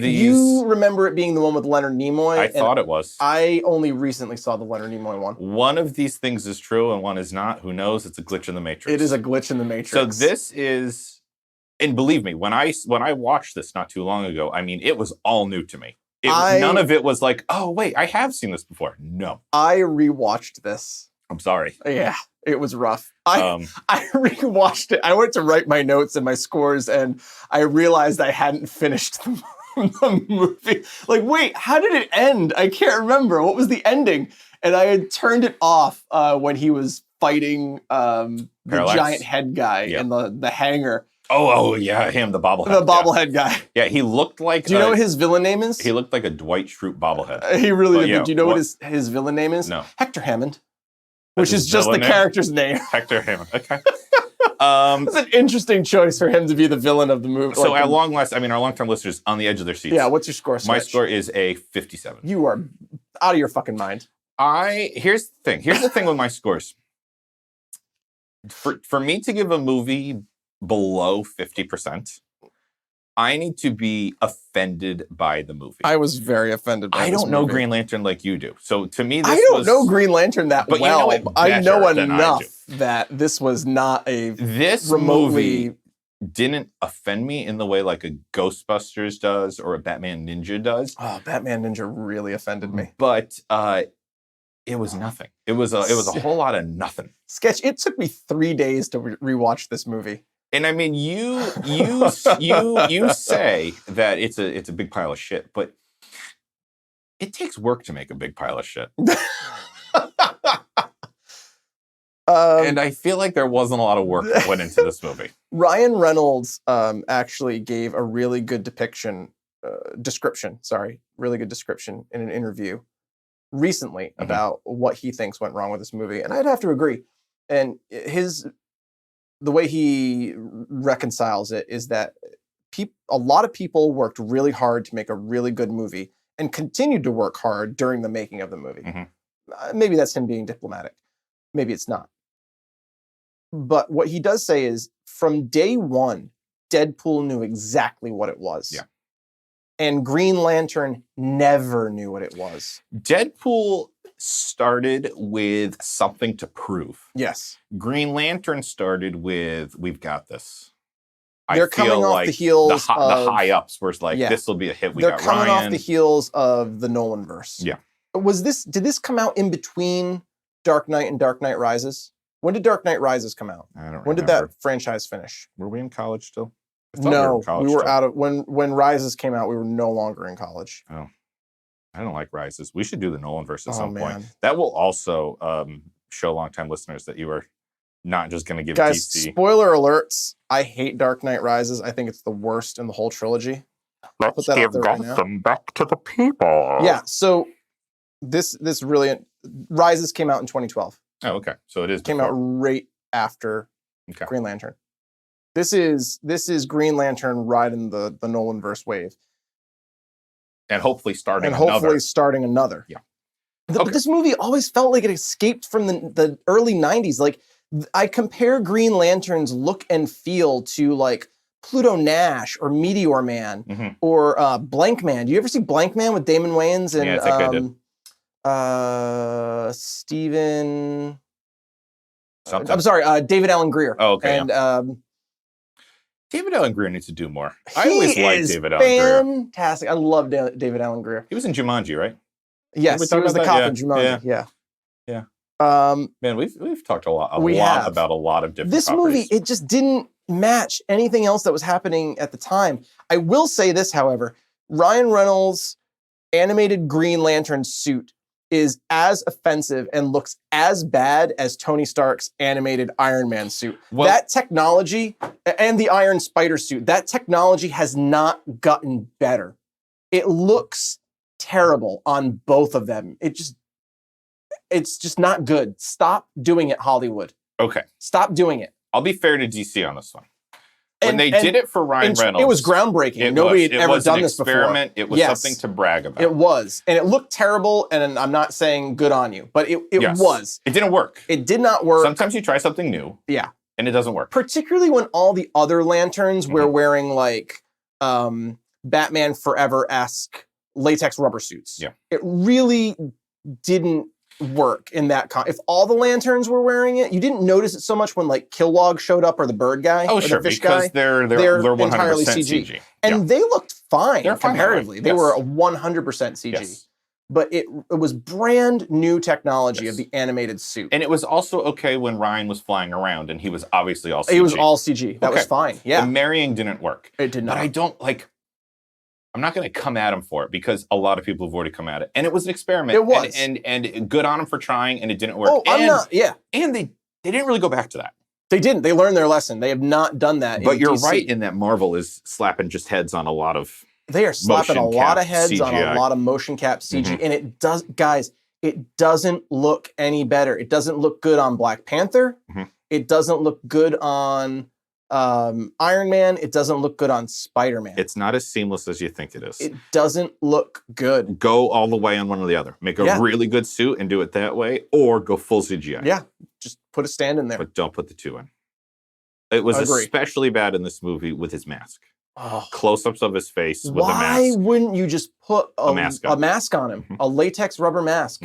These. You remember it being the one with Leonard Nimoy? I thought it was. I only recently saw the Leonard Nimoy one. One of these things is true and one is not. Who knows? It's a glitch in the Matrix. It is a glitch in the Matrix. So this is, and believe me, when I watched this not too long ago, I mean, it was all new to me. None of it was like, oh wait, I have seen this before. No, I rewatched this. I'm sorry. Yeah, it was rough. I rewatched it. I went to write my notes and my scores, and I realized I hadn't finished the movie. Like, wait, how did it end? I can't remember. What was the ending? And I had turned it off when he was fighting the Parallax? giant head guy in the hangar. Oh, yeah, him, the bobblehead. The bobblehead guy. Yeah, he looked like... Do you know what his villain name is? He looked like a Dwight Schrute bobblehead. He really But did. yeah, Do you know what what- his villain name is? No. Hector Hammond. That's Which his is just the villain name? character's name. Hector Hammond. Okay. It's an interesting choice for him to be the villain of the movie. So like, at long last, I mean, our long-term listeners on the edge of their seats. yeah, what's your score? My Switch? score is a 57. You are out of your fucking mind. Here's the thing. Here's the thing with my scores. For me to give a movie below 50%, I need to be offended by the movie. I was very offended by I this don't know movie. Green Lantern like you do. So to me, this I don't was, know Green Lantern that but you well. know it I know better than I enough do. that this was not a This remotely... movie didn't offend me in the way like a Ghostbusters does or a Batman Ninja does. Oh, Batman Ninja really offended me. But it was nothing. It was a whole lot of nothing. Sketch. It took me 3 days to rewatch this movie. And I mean, you say that it's a big pile of shit, but it takes work to make a big pile of shit. And I feel like there wasn't a lot of work that went into this movie. Ryan Reynolds actually gave a really good description in an interview recently about what he thinks went wrong with this movie. And I'd have to agree. And the way he reconciles it is that a lot of people worked really hard to make a really good movie and continued to work hard during the making of the movie. Maybe that's him being diplomatic. Maybe it's not. But what he does say is, from day one, Deadpool knew exactly what it was. Yeah. And Green Lantern never knew what it was. Deadpool started with something to prove. Yes. Green Lantern started with, we've got this. They're coming off the heels the of... high ups, where it's like, Yeah. this will be a hit. They're coming off the heels of the Nolanverse. Yeah. Did this come out in between Dark Knight and Dark Knight Rises? When did Dark Knight Rises come out? I don't When did remember. that franchise finish? Were we in college still? I thought No, in college we were still. out of when Rises came out. We were no longer in college. Oh, I don't like Rises. We should do the Nolanverse at some point. Man. That will also show longtime listeners that you are not just going to give Guys, DC. spoiler alerts. I hate Dark Knight Rises. I think it's the worst in the whole trilogy. Let's put that out give there right now. Gotham back to the people. Yeah. So this really Rises came out in 2012. Oh, okay. So it is Came before. out right after Okay. Green Lantern. This is Green Lantern riding the Nolanverse wave. And hopefully starting And hopefully another. starting another. Yeah. But this movie always felt like it escaped from the early 90s. Like, I compare Green Lantern's look and feel to, like, Pluto Nash or Meteor Man or Blank Man. Do you ever see Blank Man with Damon Wayans and Yeah, I think I did. Steven... Something. I'm sorry, David Allen Greer. Oh, okay, And David Allen Greer needs to do more. I he always liked is David Allen Greer. fantastic. I love David Allen Greer. He was in Jumanji, right? Yes, we he talk was the about cop that? in Jumanji. Yeah. Yeah. Man, we've talked a lot have. about a lot of different This properties. movie, it just didn't match anything else that was happening at the time. I will say this, however, Ryan Reynolds' animated Green Lantern suit is as offensive and looks as bad as Tony Stark's animated Iron Man suit. Well- that technology and the Iron Spider suit, that technology has not gotten better. It looks terrible on both of them. It's just not good. Stop doing it, Hollywood. Okay. Stop doing it. I'll be fair to DC on this one. When And- they and- did it for Ryan And Reynolds, it was groundbreaking. Nobody had ever done this before. It was an experiment. It was Yes. something to brag about. It was. And it looked terrible, and I'm not saying good on you, but it Yes. was. It didn't work. It did not work. Sometimes you try something new. Yeah. And it doesn't work. Particularly when all the other lanterns were wearing like Batman Forever-esque latex rubber suits. Yeah. It really didn't work in that if all the lanterns were wearing it, you didn't notice it so much when like Kilowog showed up or the bird guy Oh, or sure, the fish because guy. they're They're 100% entirely CG. CG. And they looked fine They're fine that way, comparatively. They yes. were a 100% CG. Yes. But it was brand new technology Yes. of the animated suit. And it was also okay when Ryan was flying around and he was obviously all CG. It was all CG. That was Okay. fine. Yeah. The marrying didn't work. It did not. But I don't like... I'm not going to come at him for it because a lot of people have already come at it. And it was an experiment. It was. And good on him for trying, and it didn't work. Oh, I'm and, not. Yeah. And they didn't really go back to that. They didn't. They learned their lesson. They have not done that. But in you're DC. right in that Marvel is slapping just heads on a lot of. They are slapping a lot of heads on a CGI. lot of motion cap CG, and it does, guys. It doesn't look any better. It doesn't look good on Black Panther. It doesn't look good on Iron Man. It doesn't look good on Spider-Man. It's not as seamless as you think it is. It doesn't look good. Go all the way on one or the other. Make a really good suit and do it that way, or go full CGI. Yeah, just put a stand in there. But don't put the two in. It was especially bad in this movie with his mask. Oh. Close-ups of his face with a mask. Why wouldn't you just put a mask on him? A latex rubber mask.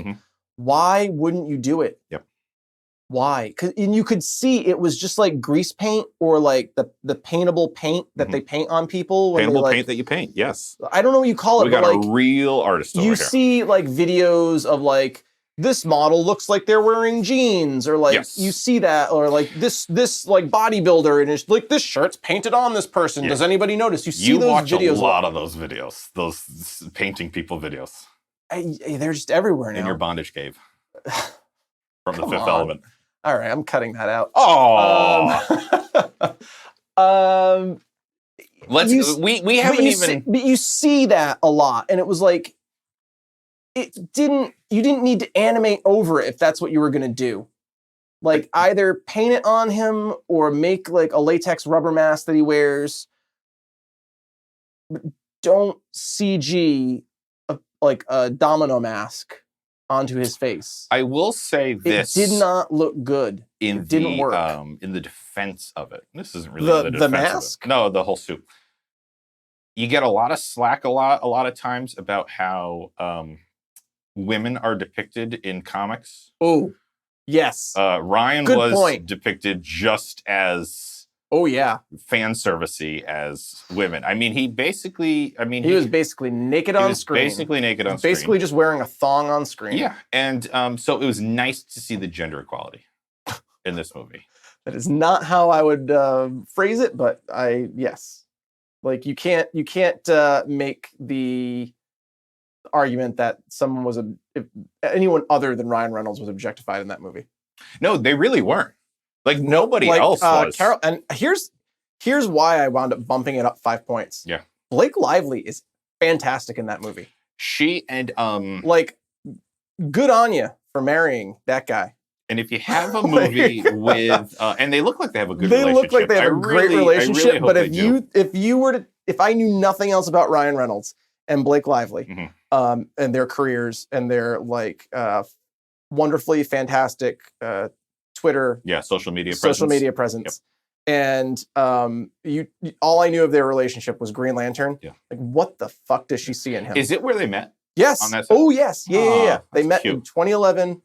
Why wouldn't you do it? Yep. Why? And you could see it was just like grease paint or like the paintable paint that they paint on people. Paintable paint that you paint, yes. I don't know what you call it. We got a real artist over here. You see like videos of like, this model looks like they're wearing jeans, or like you see that, or like this like bodybuilder and it's like this shirt's painted on this person. Does anybody notice? You see those videos. You watch a lot of those videos, those painting people videos. They're just everywhere now. In your bondage cave. From the Fifth Element. All right, I'm cutting that out. Oh. We haven't even. But you see that a lot, and it was like, you didn't need to animate over it if that's what you were gonna do. Like either paint it on him or make like a latex rubber mask that he wears. But don't CG like a domino mask onto his face. I will say this: it did not look good. It didn't work. In the defense of it, this isn't really the mask. No, the whole suit. You get a lot of slack a lot of times about how women are depicted in comics. Oh, yes. Ryan was depicted just as fan servicey as women. I mean, he was basically naked on screen. Basically just wearing a thong on screen. Yeah, and so it was nice to see the gender equality in this movie. That is not how I would phrase it, but yes. Like you can't make the argument that if anyone other than Ryan Reynolds was objectified in that movie. No, they really weren't. Like nobody else was. Carol, and here's why I wound up bumping it up 5 points. Yeah. Blake Lively is fantastic in that movie. She and like, good on you for marrying that guy. And if you have a movie with and they look like they have a good relationship. They look like they have a great relationship, but if I knew nothing else about Ryan Reynolds and Blake Lively, and their careers and their like wonderfully fantastic Twitter, social media presence. And all I knew of their relationship was Green Lantern. Yeah. Like, what the fuck does she see in him? Is it where they met? Yes. On that set? Oh, yes. Yeah. They met in 2011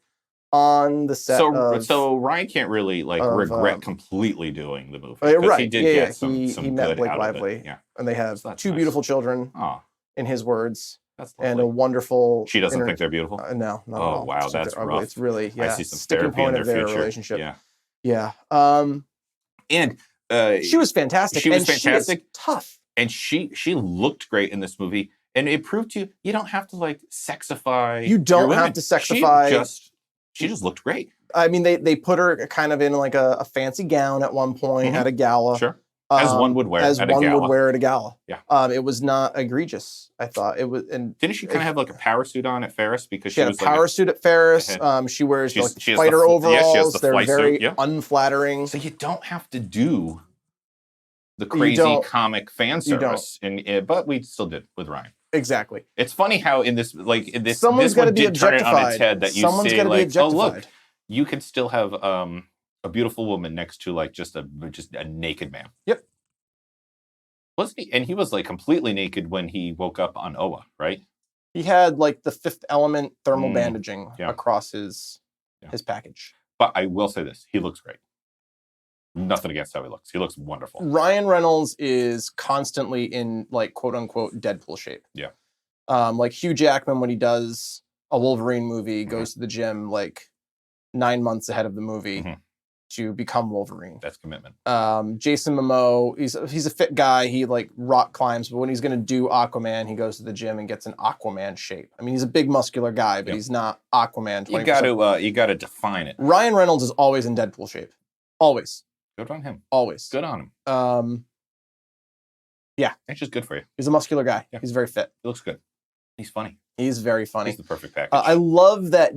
on the set. So Ryan can't really regret completely doing the movie. Right. He did get some he met good Blake out Lively. Of it. Yeah. And they have two beautiful children, in his words. That's lovely. And a wonderful. She doesn't think they're beautiful? No, not at all. Oh, wow. That's rough. It's really, I see some sticking therapy point in of their their future. relationship. Yeah. And she was fantastic. She was fantastic. She is tough. And she looked great in this movie. And it proved to you don't have to like sexify. You don't have to sexify. She just looked great. I mean, they put her kind of in like a fancy gown at one point at a gala. Sure. As one would wear at a gala. Would wear at a gala. Yeah. It was not egregious, I thought. It was. And didn't she kind of have like a power suit on at Ferris? Because she had a power suit at Ferris. She wears fighter overalls. Yeah, she has the They're very suit, unflattering. So you don't have to do the crazy comic fan service, but we still did with Ryan. Exactly. It's funny how in this someone's got to be turn it on its head that you say like, oh look, you can still have a beautiful woman next to like just a naked man. Yep. Wasn't he? And he was like completely naked when he woke up on Oa, right? He had like the Fifth Element thermal bandaging across his package. But I will say this: he looks great. Nothing against how he looks. He looks wonderful. Ryan Reynolds is constantly in like quote unquote Deadpool shape. Yeah. Like Hugh Jackman when he does a Wolverine movie goes to the gym like 9 months ahead of the movie to become Wolverine. That's commitment. Jason Momoa, he's a fit guy. He like rock climbs, but when he's going to do Aquaman, he goes to the gym and gets an Aquaman shape. I mean, he's a big muscular guy, but he's not Aquaman. 20%. You got to define it. Ryan Reynolds is always in Deadpool shape. Always. Good on him. Always. Good on him. Yeah. It's just good for you. He's a muscular guy. Yeah. He's very fit. He looks good. He's funny. He's very funny. He's the perfect package. I love that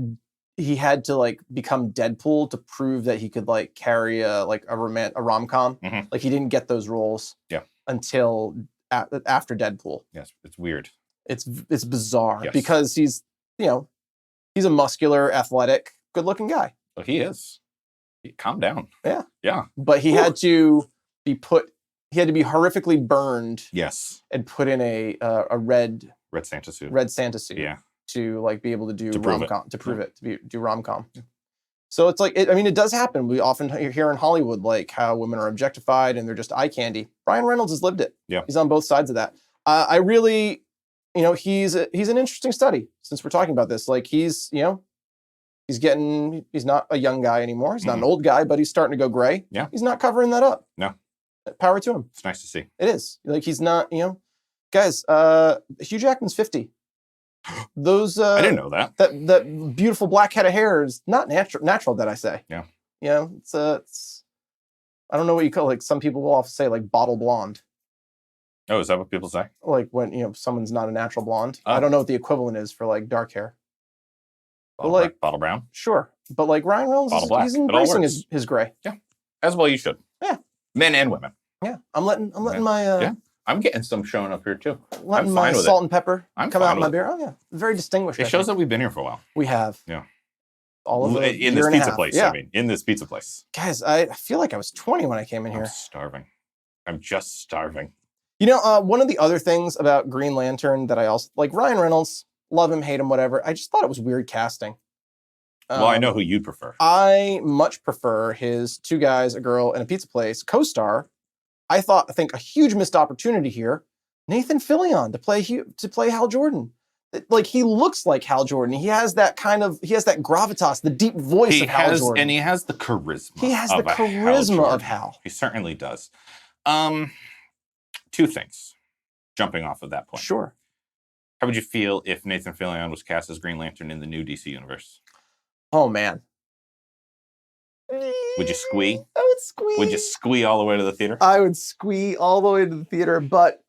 he had to like become Deadpool to prove that he could like carry a rom-com. Mhm. Like he didn't get those roles until after Deadpool. Yes, it's weird. It's bizarre Yes. because he's a muscular, athletic, good-looking guy. Oh, he is. Calm down. Yeah. Yeah. But he had to be horrifically burned. Yes. And put in a red Santa suit. Red Santa suit. Yeah. To like be able to do prove rom-com, it. to prove it, do rom-com. Yeah. So it's like, it does happen. We often hear in Hollywood, like how women are objectified and they're just eye candy. Ryan Reynolds has lived it. Yeah. He's on both sides of that. I really, he's an interesting study since we're talking about this. Like he's not a young guy anymore. He's not an old guy, but he's starting to go gray. Yeah. He's not covering that up. No. Power to him. It's nice to see. It is. Like he's not, guys, Hugh Jackman's 50. Those I didn't know that. That beautiful black head of hair is not natural, that I say. Yeah. It's I don't know what you call, like some people will often say like bottle blonde. Oh, is that what people say? Like when someone's not a natural blonde. I don't know what the equivalent is for like dark hair. Bottle brown? Sure. But like Ryan Reynolds, he's embracing his gray. Yeah. As well you should. Yeah. Men and women. Yeah. I'm letting my I'm getting some showing up here too. Letting my salt and pepper come out in my beer. Oh yeah. Very distinguished. It shows that we've been here for a while. We have. Yeah. All of in this pizza place. Yeah. In this pizza place. Guys, I feel like I was 20 when I came in here. I'm starving. I'm just starving. One of the other things about Green Lantern that I also like, Ryan Reynolds, love him, hate him, whatever. I just thought it was weird casting. Well, I know who you'd prefer. I much prefer his two guys, a girl, and a pizza place co-star. I think a huge missed opportunity here. Nathan Fillion to play Hal Jordan. Like he looks like Hal Jordan. He has that gravitas, the deep voice of Hal Jordan. And he has the charisma. He has the charisma of Hal. He certainly does. Two things. Jumping off of that point. Sure. How would you feel if Nathan Fillion was cast as Green Lantern in the new DC universe? Oh man. Would you squee? I would squee. Would you squee all the way to the theater? I would squee all the way to the theater, but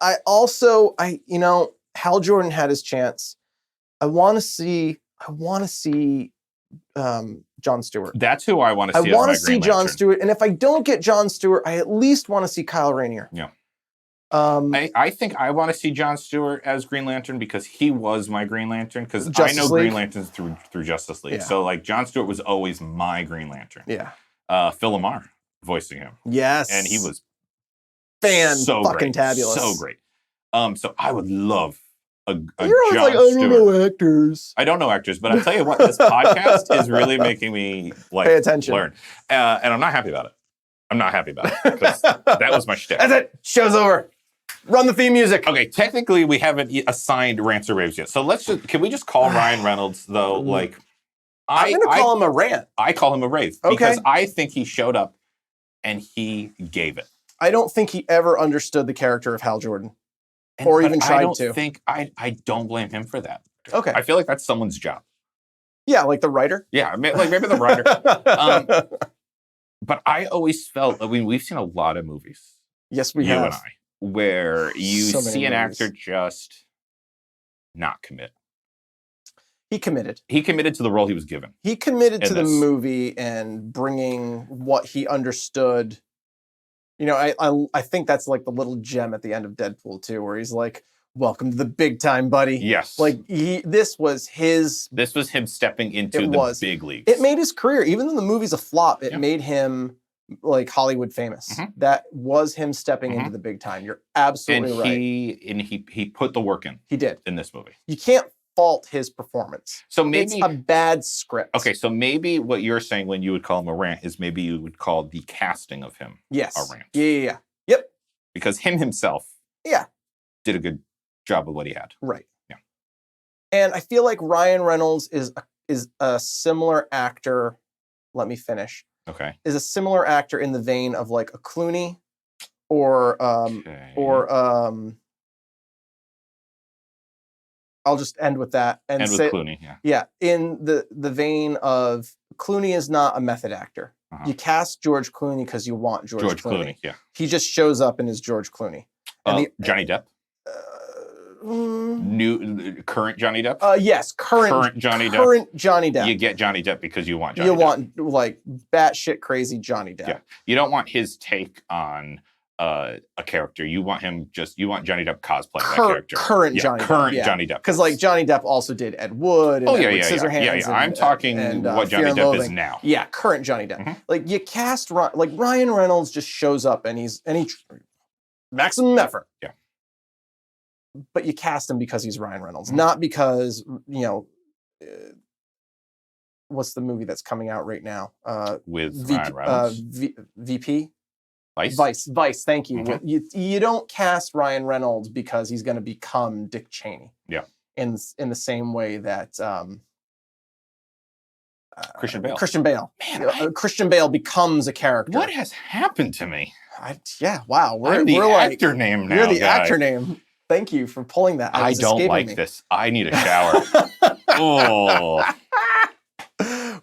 Hal Jordan had his chance. I want to see Jon Stewart. That's who I want to see. I want to see Jon Stewart, and if I don't get Jon Stewart, I at least want to see Kyle Rayner. Yeah. I think I want to see Jon Stewart as Green Lantern because he was my Green Lantern because I know Green Lanterns through Justice League. Yeah. So like Jon Stewart was always my Green Lantern. Yeah. Phil Lamar voicing him. Yes. And he was fan-fucking-tabulous. So great. So I would love a You're always like, I don't know actors. I don't know actors, but I'll tell you what, this podcast is really making me pay attention. Learn. And I'm not happy about it. I'm not happy about it because that was my shtick. That's it. Show's over. Run the theme music. Okay, technically we haven't assigned rants or raves yet. So can we just call Ryan Reynolds though? Like, I'm going to call him a rant. I call him a rave because I think he showed up and he gave it. I don't think he ever understood the character of Hal Jordan, or even tried to. I don't blame him for that. Okay, I feel like that's someone's job. Yeah, like the writer. Yeah, like maybe the writer. But I always felt. I mean, we've seen a lot of movies. Yes, we have. You and I. Where you see an actor just not commit. He committed. He committed to the role he was given. He committed to the movie and bringing what he understood. I think that's like the little gem at the end of Deadpool 2, where he's like, "Welcome to the big time, buddy." Yes. Like this was him stepping into the big leagues. It made his career, even though the movie's a flop, it made him like Hollywood famous. Mm-hmm. That was him stepping into the big time. You're absolutely right. He put the work in. He did in this movie. You can't fault his performance. So maybe it's a bad script. Okay, so maybe what you're saying when you would call him a rant is maybe you would call the casting of him a rant. Yeah. Yep. Because him himself did a good job of what he had. Right. Yeah. And I feel like Ryan Reynolds is a similar actor. Let me finish. Okay. Is a similar actor in the vein of like a Clooney or I'll just end with that and with say Clooney, in the vein of Clooney is not a method actor. You cast George Clooney because you want George Clooney. Yeah. He just shows up and is George Clooney. And Johnny Depp? Current Johnny Depp? Yes, current Johnny Depp. Current Johnny Depp. You get Johnny Depp because you want Johnny Depp. You want, like, batshit crazy Johnny Depp. Yeah. You don't want his take on a character. You want Johnny Depp cosplaying that character. Current Johnny Depp. Because, like, Johnny Depp also did Ed Wood and Edward Scissorhands. Yeah. I'm talking what Johnny Depp is now. Yeah, current Johnny Depp. Like, you cast, like, Ryan Reynolds just shows up and he maximum effort. Yeah. But you cast him because he's Ryan Reynolds, not because, what's the movie that's coming out right now? With Ryan Reynolds? VP? Vice. Thank you. You don't cast Ryan Reynolds because he's going to become Dick Cheney. Yeah. In the same way that Christian Bale. Man, Christian Bale becomes a character. What has happened to me? Wow. We're the actor name now. You're the actor name. Thank you for pulling that. I don't like this. I need a shower. Oh.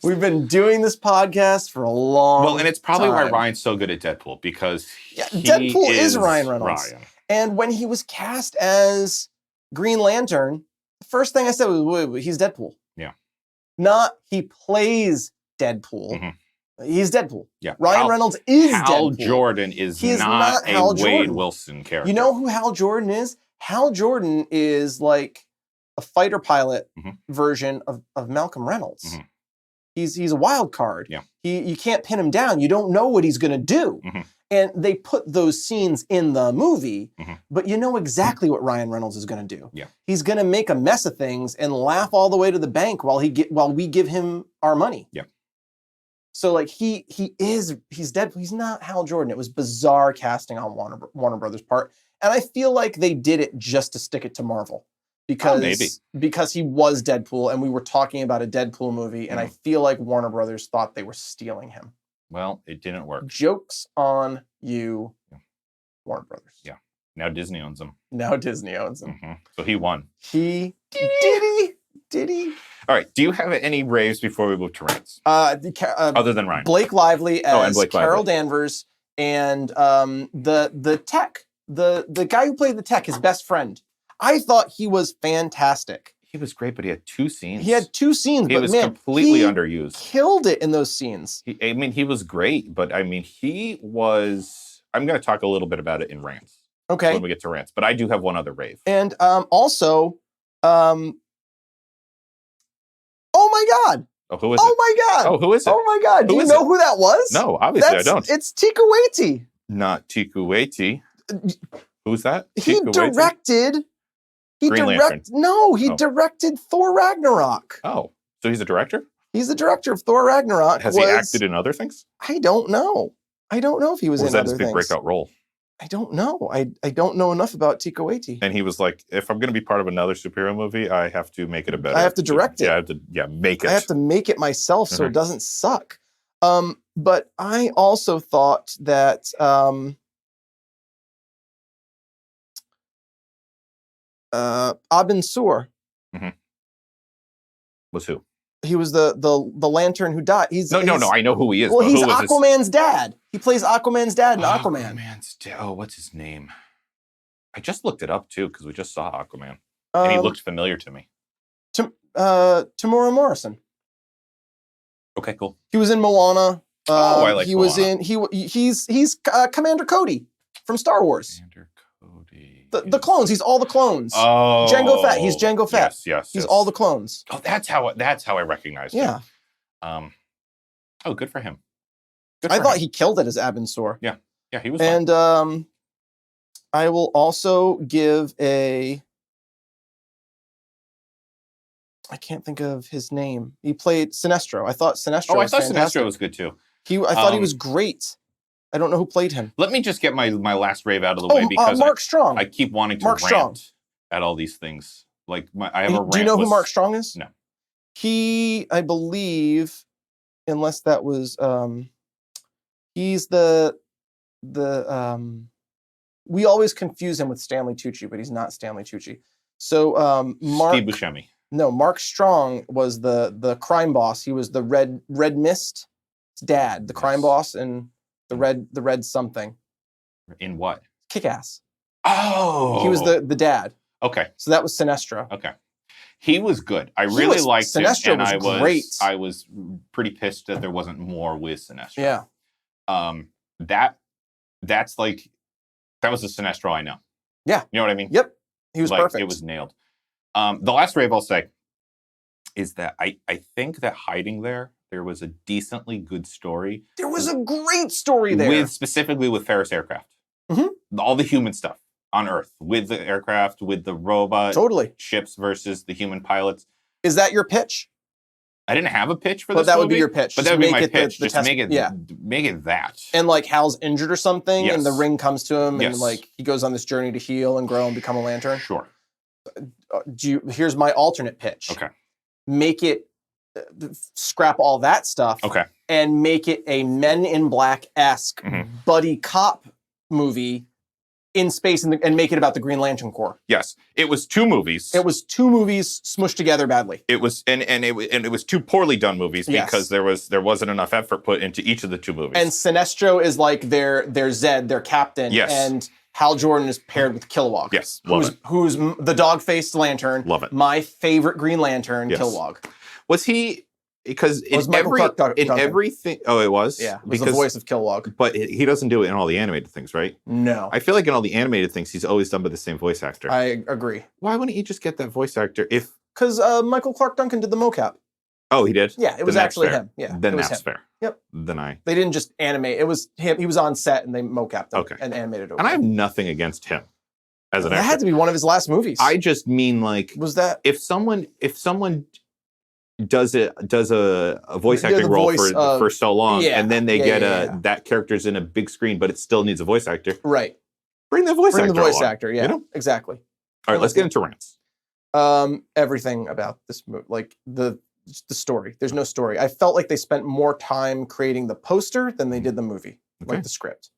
We've been doing this podcast for a long time. Well, and it's probably why Ryan's so good at Deadpool, because Deadpool is Ryan Reynolds. And when he was cast as Green Lantern, the first thing I said was, wait, he's Deadpool. Yeah. Not he plays Deadpool. He's Deadpool. Yeah. Ryan Reynolds is Deadpool. Hal Jordan is not a Wade Wilson character. You know who Hal Jordan is? Hal Jordan is like a fighter pilot version of Malcolm Reynolds. He's a wild card. Yeah. You can't pin him down. You don't know what he's going to do. And they put those scenes in the movie, but you know exactly what Ryan Reynolds is going to do. Yeah. He's going to make a mess of things and laugh all the way to the bank while we give him our money. Yeah. So like he's Deadpool. He's not Hal Jordan. It was bizarre casting on Warner Brothers' part. And I feel like they did it just to stick it to Marvel. Because he was Deadpool and we were talking about a Deadpool movie, and I feel like Warner Brothers thought they were stealing him. Well, it didn't work. Joke's on you, Warner Brothers. Yeah. Now Disney owns him. So he won. Did he? All right. Do you have any raves before we move to rants? Other than Ryan. Blake Lively as Carol Danvers, and the tech, the guy who played the tech, his best friend. I thought he was fantastic. He was great, but he had 2 scenes. He was completely underused. Killed it in those scenes. He was great, but he was... I'm going to talk a little bit about it in rants. Okay. When we get to rants. But I do have one other rave. And also... oh my God! Oh, who is it? Oh my God! Oh, who is it? Oh my God! Do you know who that was? No, obviously I don't. It's Taika Waititi. Not Taika Waititi. Who's that? He directed... Green Lantern. He directed Thor Ragnarok. Oh, so he's a director? He's the director of Thor Ragnarok. Has he acted in other things? I don't know. I don't know if he was in other things. Was that his big breakout role? I don't know. I don't know enough about Taika Waititi. And he was like, if I'm going to be part of another superhero movie, I have to make it a better. I have to direct it. Yeah, I have to make it. I have to make it myself so it doesn't suck. But I also thought that... Abin Sur was who? He was the lantern who died. No. I know who he is. Well, he's Aquaman's dad. He plays Aquaman's dad in Aquaman. Aquaman's dad. Oh, what's his name? I just looked it up too because we just saw Aquaman, and he looked familiar to me. Tamora Morrison. Okay, cool. He was in Moana. I like. He Moana. was in. He's Commander Cody from Star Wars. Commander Cody. The clones. He's all the clones. Oh, Jango Fett. He's Jango Fett. Yes. He's all the clones. Oh, that's how I recognized him. Yeah. Oh, good for him. I thought he killed it as Abin Sur. Yeah, he was. And I will also give a... I can't think of his name. He played Sinestro. I thought Sinestro was fantastic. Sinestro was good too. I thought he was great. I don't know who played him. Let me just get my last rave out of the way because Mark Strong. I keep wanting to rant at all these things. Like I have a rant. Do you know who Mark Strong is? No. He, I believe, unless that was, he's the we always confuse him with Stanley Tucci, but he's not Stanley Tucci. So Steve Buscemi. No, Mark Strong was the crime boss. He was the Red Mist His dad, the crime boss, and the red something. In what? Kick-Ass. Oh, He was the dad. Okay. So that was Sinestro. Okay. He was good. I really liked Sinestro him, and was great. I was pretty pissed that there wasn't more with Sinestro. Yeah. That's like that was the Sinestro I know. Yeah. You know what I mean? Yep. He was perfect. It was nailed. The last rave I'll say is that I think that hiding there was a decently good story. There was a great story there. Specifically with Ferris aircraft. Mm-hmm. All the human stuff on Earth. With the aircraft, with the robot ships versus the human pilots. Is that your pitch? I didn't have a pitch for this But that movie, would be your pitch. But that would be my pitch. Just make it that. And like Hal's injured or something, Yes. and the ring comes to him, Yes. and like he goes on this journey to heal and grow and become a lantern. Sure. Here's my alternate pitch. Okay. Make it scrap all that stuff. Okay. And make it a Men in Black-esque buddy cop movie in space, and make it about the Green Lantern Corps. Yes, it was 2 movies. It was 2 movies smushed together badly. It was, and it was 2 poorly done movies because there wasn't enough effort put into each of the 2 movies. And Sinestro is like their Zed, their captain. Yes. And Hal Jordan is paired with Kilowog. Yes, who's the dog-faced lantern. Love it. My favorite Green Lantern, Yes. Kilowog. Was he? Because in Duncan. everything, oh, it was. Yeah, it was the voice of Kilowog. But he doesn't do it in all the animated things, right? No, I feel like in all the animated things, he's always done by the same voice actor. I agree. Why wouldn't you just get that voice actor if? Because Michael Clark Duncan did the mocap. Oh, he did. Yeah, it was actually him. Yeah, then that's fair. Yep. Then They didn't just animate. It was him. He was on set and they mocapped him Okay. and animated over. And I have nothing against him as an That actor. had to be one of his last movies. I just mean like was that if someone does a voice acting role for so long, and then they get that character's in a big screen, but it still needs a voice actor. Right. Bring the voice actor. Yeah. You know? Exactly. All right, let's get into rants. Everything about this movie, like the story. There's no story. I felt like they spent more time creating the poster than they did the movie, like the script.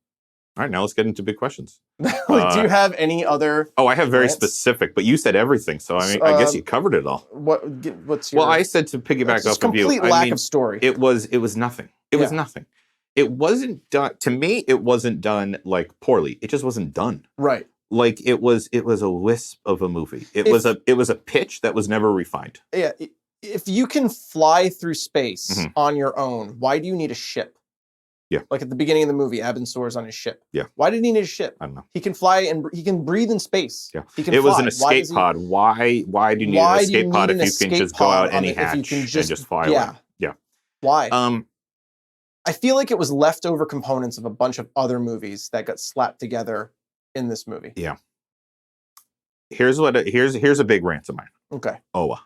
All right, now let's get into big questions. Do you have any other? Oh, I have very specific, but you said everything, so I mean, I guess you covered it all. What's your? Well, I said to piggyback off of you. Complete lack of story. It was nothing. It was nothing. It wasn't done. To me, it wasn't done like poorly. It just wasn't done. Right. Like it was a wisp of a movie. It was a pitch that was never refined. Yeah. If you can fly through space on your own, why do you need a ship? Yeah. Like at the beginning of the movie, Abin Soar's on his ship. Yeah. Why did he need a ship? I don't know. He can fly and he can breathe in space. Yeah. He can it fly. was an escape pod. Why do you need an escape pod if you can just go out any hatch and just fly away? Yeah. Why? I feel like it was leftover components of a bunch of other movies that got slapped together in this movie. Yeah. Here's a big rant of mine. Okay. Oa.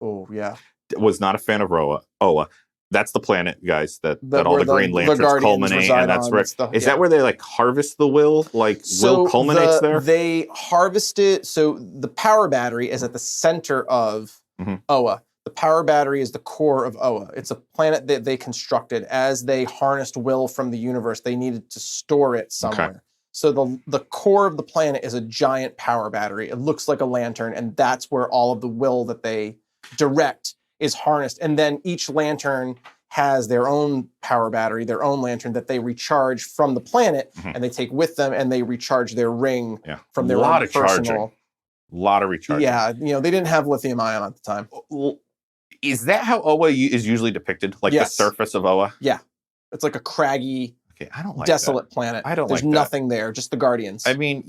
Oh yeah. Was not a fan of Oa. That's the planet, guys, that all the Green Lanterns culminate, and that's where is that where they like harvest the will? Like will culminates there? They harvest it. So the power battery is at the center of Oa. The power battery is the core of Oa. It's a planet that they constructed as they harnessed will from the universe. They needed to store it somewhere. Okay. So the core of the planet is a giant power battery. It looks like a lantern, and that's where all of the will that they direct is harnessed. And then each lantern has their own power battery, their own lantern that they recharge from the planet, and they take with them, and they recharge their ring from their own personal. A lot of recharging. Yeah, they didn't have lithium ion at the time. Is that how Oa is usually depicted? Like the surface of Oa? Yeah. It's like a craggy, I don't like desolate planet. There's nothing there, just the Guardians. I mean,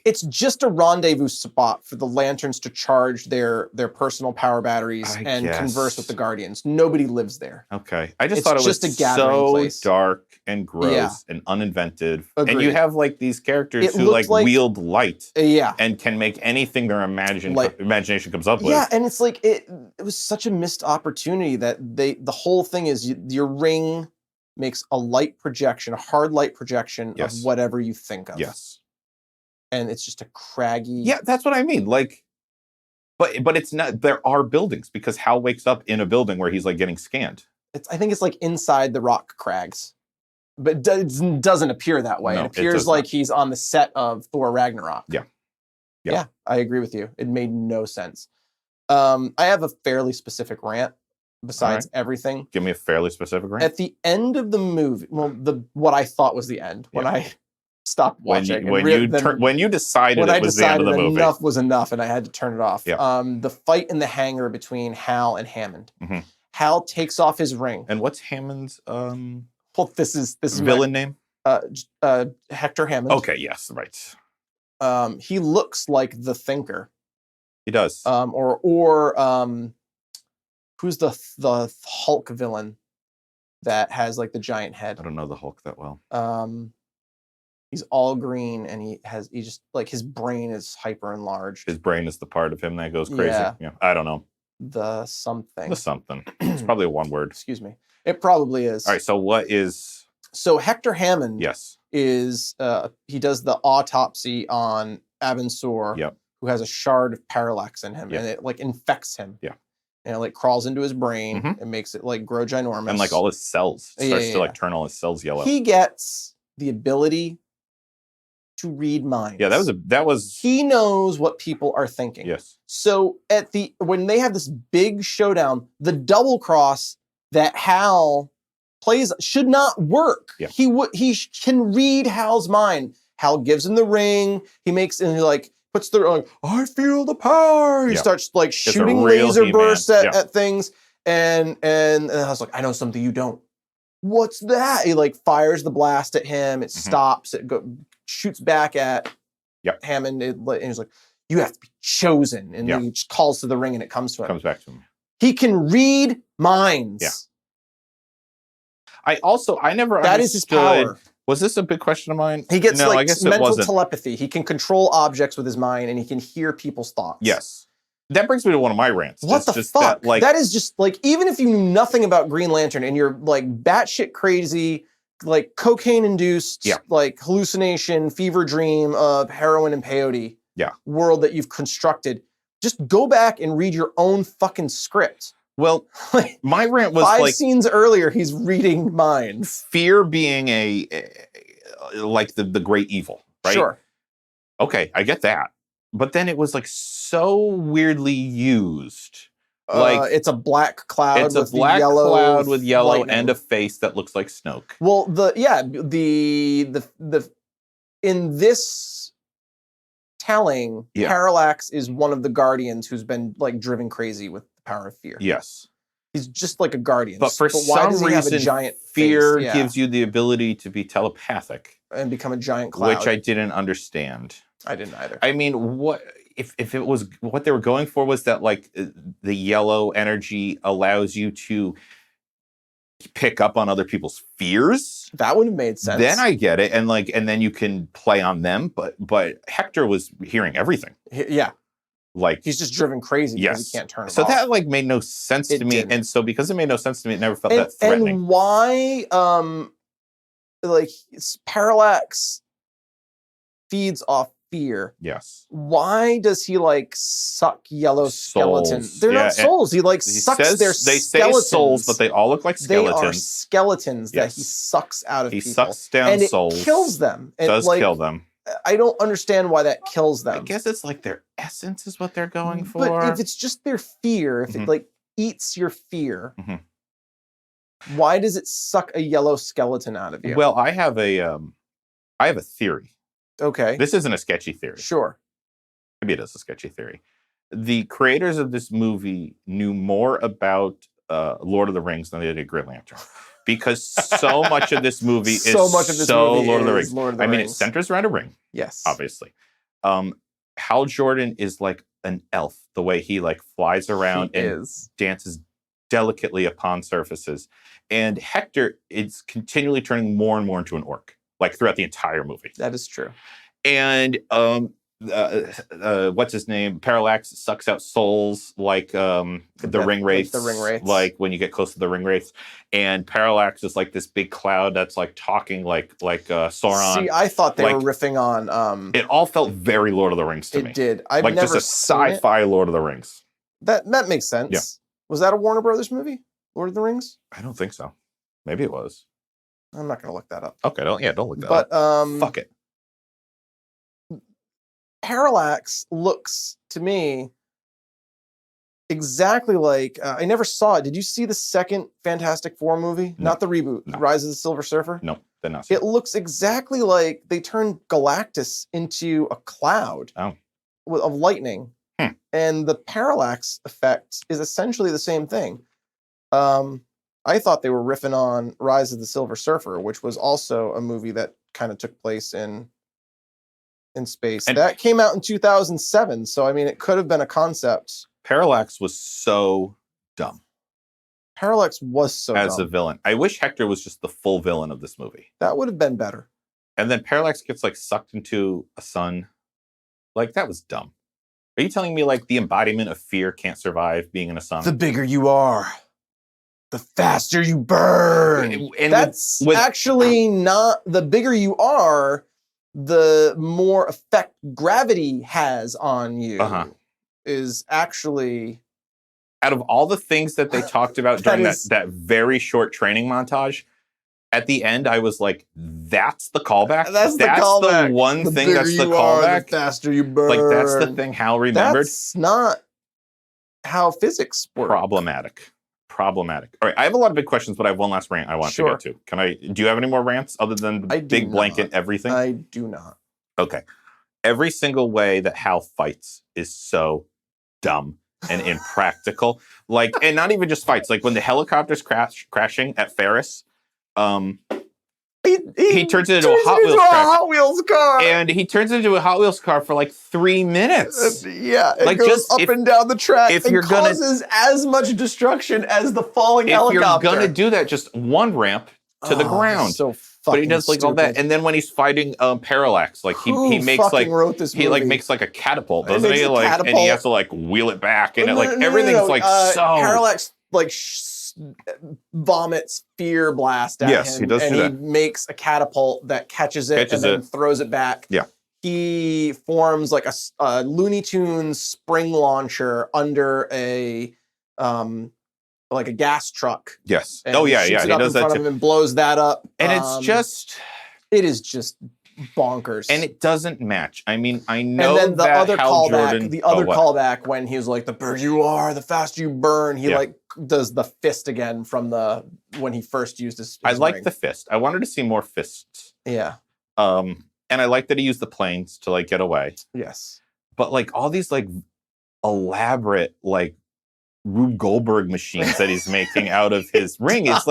it's just a rendezvous spot for the Lanterns to charge their personal power batteries and converse with the Guardians. Nobody lives there. Okay. I just thought it was just so place. Dark and gross and uninventive. Agreed. And you have like these characters who like wield light and can make anything their imagination comes up with. Yeah, and it's like it was such a missed opportunity that the whole thing is your ring makes a light projection, a hard light projection of whatever you think of. Yes. And it's just a craggy. Yeah, that's what I mean. Like, but it's not. There are buildings because Hal wakes up in a building where he's like getting scanned. I think it's like inside the rock crags, but it doesn't appear that way. No, it appears like he's on the set of Thor Ragnarok. Yeah, I agree with you. It made no sense. I have a fairly specific rant, besides everything. Give me a fairly specific rank. At the end of the movie, what I thought was the end when I stopped watching. When you decided it was the end of the movie. Enough was enough and I had to turn it off. Yeah. The fight in the hangar between Hal and Hammond. Mm-hmm. Hal takes off his ring. And what's Hammond's well, this is villain name? Hector Hammond. Okay, yes, right. He looks like the Thinker. He does. Who's the Hulk villain that has like the giant head? I don't know the Hulk that well. He's all green and he just like his brain is hyper enlarged. His brain is the part of him that goes crazy. Yeah. I don't know. The something. It's probably one word. Excuse me. It probably is. All right. So what is? So Hector Hammond. Yes. Is he does the autopsy on Abin Sur, who has a shard of parallax in him, and it like infects him. Yeah. And it like crawls into his brain and makes it like grow ginormous. And like all his cells starts to like turn all his cells yellow. He gets the ability to read minds. Yeah, that was. He knows what people are thinking. Yes. So when they have this big showdown, the double cross that Hal plays should not work. Yeah. He can read Hal's mind. Hal gives him the ring. He puts the I feel the power. He starts like shooting laser bursts at things, and I was like, I know something you don't. What's that? He like fires the blast at him. It stops. It shoots back at Hammond. And he's like, you have to be chosen. And then he just calls to the ring and it comes to him. Comes back to him. He can read minds. Yeah. I never that is his power. Was this a big question of mine? He gets mental telepathy. He can control objects with his mind and he can hear people's thoughts. Yes. That brings me to one of my rants. What the fuck? That is just like, even if you knew nothing about Green Lantern and you're like batshit crazy, like cocaine induced, like hallucination, fever dream of heroin and peyote world that you've constructed, just go back and read your own fucking script. Well, my rant was 5 scenes earlier, he's reading minds. Fear being like the great evil, right? Sure. Okay, I get that. But then it was like so weirdly used. Like it's a black cloud. It's a black cloud with yellow lightning. And a face that looks like Snoke. Well, in this telling, Parallax is one of the Guardians who's been like driven crazy with the power of fear. Yes. He's just like a Guardian. But for some reason, fear gives you the ability to be telepathic. And become a giant cloud. Which I didn't understand. I didn't either. I mean, what if it was what they were going for was that like the yellow energy allows you to pick up on other people's fears? That would have made sense. Then I get it, and then you can play on them. But Hector was hearing everything. Yeah, like he's just driven crazy because he can't turn it off. So that like made no sense to me, and so because it made no sense to me, it never felt that threatening. And why, Parallax feeds off fear. Yes. Why does he like suck yellow skeletons? They're not souls. He sucks their skeletons. They say souls, but they all look like skeletons. They are skeletons that he sucks out of people. He sucks down souls. And it kills them. It does kill them. I don't understand why that kills them. I guess it's like their essence is what they're going for. But if it's just their fear, if it like eats your fear, why does it suck a yellow skeleton out of you? Well, I have a theory. Okay. This isn't a sketchy theory. Sure. Maybe it is a sketchy theory. The creators of this movie knew more about Lord of the Rings than they did Green Lantern. Because so much of this movie is Lord of the Rings. I mean, it centers around a ring. Yes. Obviously. Hal Jordan is like an elf, the way he like flies around dances delicately upon surfaces. And Hector is continually turning more and more into an orc. Like throughout the entire movie. That is true. And what's his name? Parallax sucks out souls like the ring wraiths. Like the ring wraiths. Like when you get close to the ring wraiths. And Parallax is like this big cloud that's like talking like Sauron. See, I thought they were riffing on it all felt very Lord of the Rings to me. It did. I've like never just a sci-fi Lord of the Rings. That makes sense. Yeah. Was that a Warner Brothers movie? Lord of the Rings? I don't think so. Maybe it was. I'm not going to look that up. Okay, don't look that up. But fuck it. Parallax looks to me exactly like I never saw it. Did you see the second Fantastic Four movie? No. Not the reboot, No. Rise of the Silver Surfer? No, they're not. It looks exactly like they turned Galactus into a cloud of lightning. And the parallax effect is essentially the same thing. I thought they were riffing on Rise of the Silver Surfer, which was also a movie that kind of took place in space. And that came out in 2007, so I mean, it could have been a concept. Parallax was so dumb. Parallax was so as dumb. a villain. I wish Hector was just the full villain of this movie. That would have been better. And then Parallax gets like sucked into a sun. Like, that was dumb. Are you telling me like the embodiment of fear can't survive being in a sun? The bigger you are, the faster you burn. And that's actually not, the bigger you are, the more effect gravity has on you is actually... Out of all the things that they talked about during that very short training montage, at the end, I was like, that's the callback? That's the callback. The one thing that's the callback? The faster you burn. Like, that's the thing Hal remembered? That's not how physics works. Problematic. All right, I have a lot of big questions, but I have one last rant I want to get to. Do you have any more rants other than the big blanket everything? I do not. Okay. Every single way that Hal fights is so dumb and impractical. Like, and not even just fights. Like, when the helicopter's crashing at Ferris, he turns it into a Hot Wheels car. And he turns it into a Hot Wheels car for like 3 minutes. It goes up and down the track and causes as much destruction as the falling helicopter. If you're gonna do that, just one ramp to the ground. So but he does like all that, and then when he's fighting Parallax, like he makes like makes like a catapult, doesn't he? Like, and he has to like wheel it back, and everything's like so. Parallax like vomits fear blast at him. Yes, he does do that. And he makes a catapult that catches it and then throws it back. Yeah. He forms like a Looney Tunes spring launcher under a like a gas truck. Yes. Oh yeah, yeah. He does that too. And blows that up. And it is just bonkers. And it doesn't match. I mean, I know and then that other Hal callback, Jordan, the other callback when he was like, the bigger you are, the faster you burn. He like does the fist again from when he first used his I like ring. the fist. I wanted to see more fists. Yeah. And I like that he used the planes to like get away. Yes. But like all these like elaborate like Rube Goldberg machines that he's making out of his ring, it's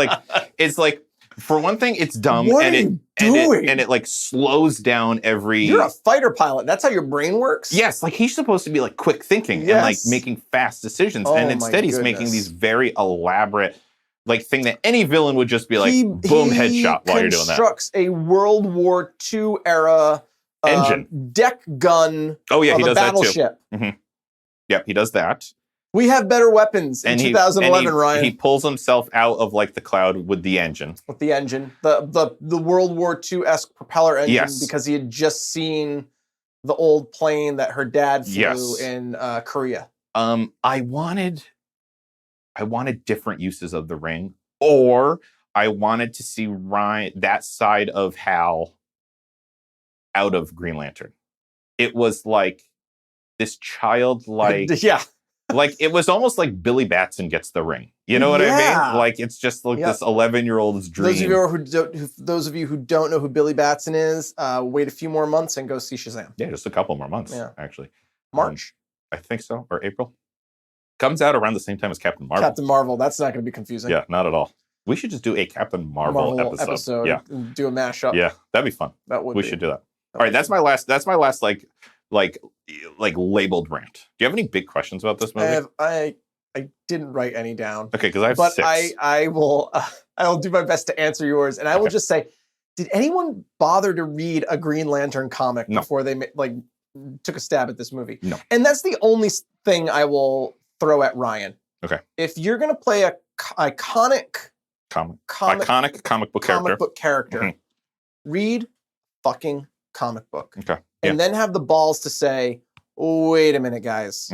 like for one thing, it's dumb. What and are you doing? And it like slows down every... You're a fighter pilot. That's how your brain works? Yes, like he's supposed to be like quick thinking and like making fast decisions. And instead he's making these very elaborate like thing that any villain would just be like, boom, headshot while you're doing that. He constructs a World War II era engine. Deck gun of he does a battleship. That too. Yep, he does that. We have better weapons in 2011, Ryan. He pulls himself out of like the cloud with the engine. With the engine. The World War II-esque propeller engine because he had just seen the old plane that her dad flew in Korea. I wanted different uses of the ring, or I wanted to see Ryan, that side of Hal out of Green Lantern. It was like this childlike... like, it was almost like Billy Batson gets the ring. You know what I mean? Like, it's just like this 11-year-old's dream. Those of you who don't know who Billy Batson is, wait a few more months and go see Shazam. Yeah, just a couple more months, actually. March. I think so, or April. Comes out around the same time as Captain Marvel. Captain Marvel, that's not going to be confusing. Yeah, not at all. We should just do a Captain Marvel episode. Yeah. Do a mashup. Yeah, that'd be fun. We should do that. All right, that's my last like labeled rant. Do you have any big questions about this movie? I didn't write any down. Okay, because I have 6. I will I'll do my best to answer yours, and I will just say, did anyone bother to read a Green Lantern comic before they took a stab at this movie? No. And that's the only thing I will throw at Ryan. Okay. If you're gonna play a iconic comic book character, read fucking comic book. Okay. And then have the balls to say, wait a minute, guys.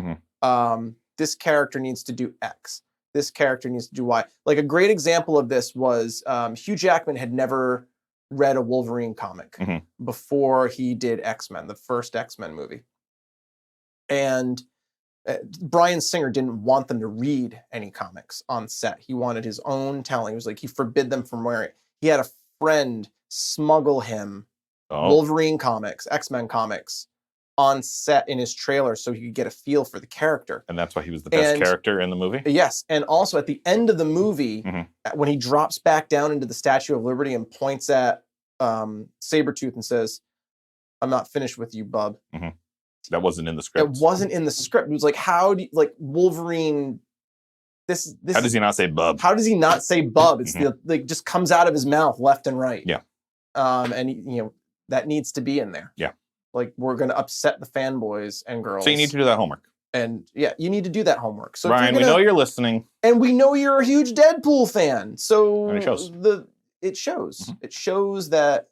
This character needs to do X. This character needs to do Y. Like a great example of this was Hugh Jackman had never read a Wolverine comic before he did X-Men, the first X-Men movie. And Bryan Singer didn't want them to read any comics on set. He wanted his own telling. He was like, he forbid them from wearing it. He had a friend smuggle him Wolverine comics, X-Men comics on set in his trailer so he could get a feel for the character. And that's why he was the best character in the movie? Yes. And also at the end of the movie, when he drops back down into the Statue of Liberty and points at Sabretooth and says, "I'm not finished with you, bub." That wasn't in the script. It wasn't in the script. It was like, how do you, like Wolverine, this how does he not say bub? How does he not say bub? It's like just comes out of his mouth left and right. Yeah. And that needs to be in there. Yeah. Like, we're going to upset the fanboys and girls. So you need to do that homework. And yeah, you need to do that homework. So Ryan, we know you're listening. And we know you're a huge Deadpool fan. So and it shows. It shows. It shows that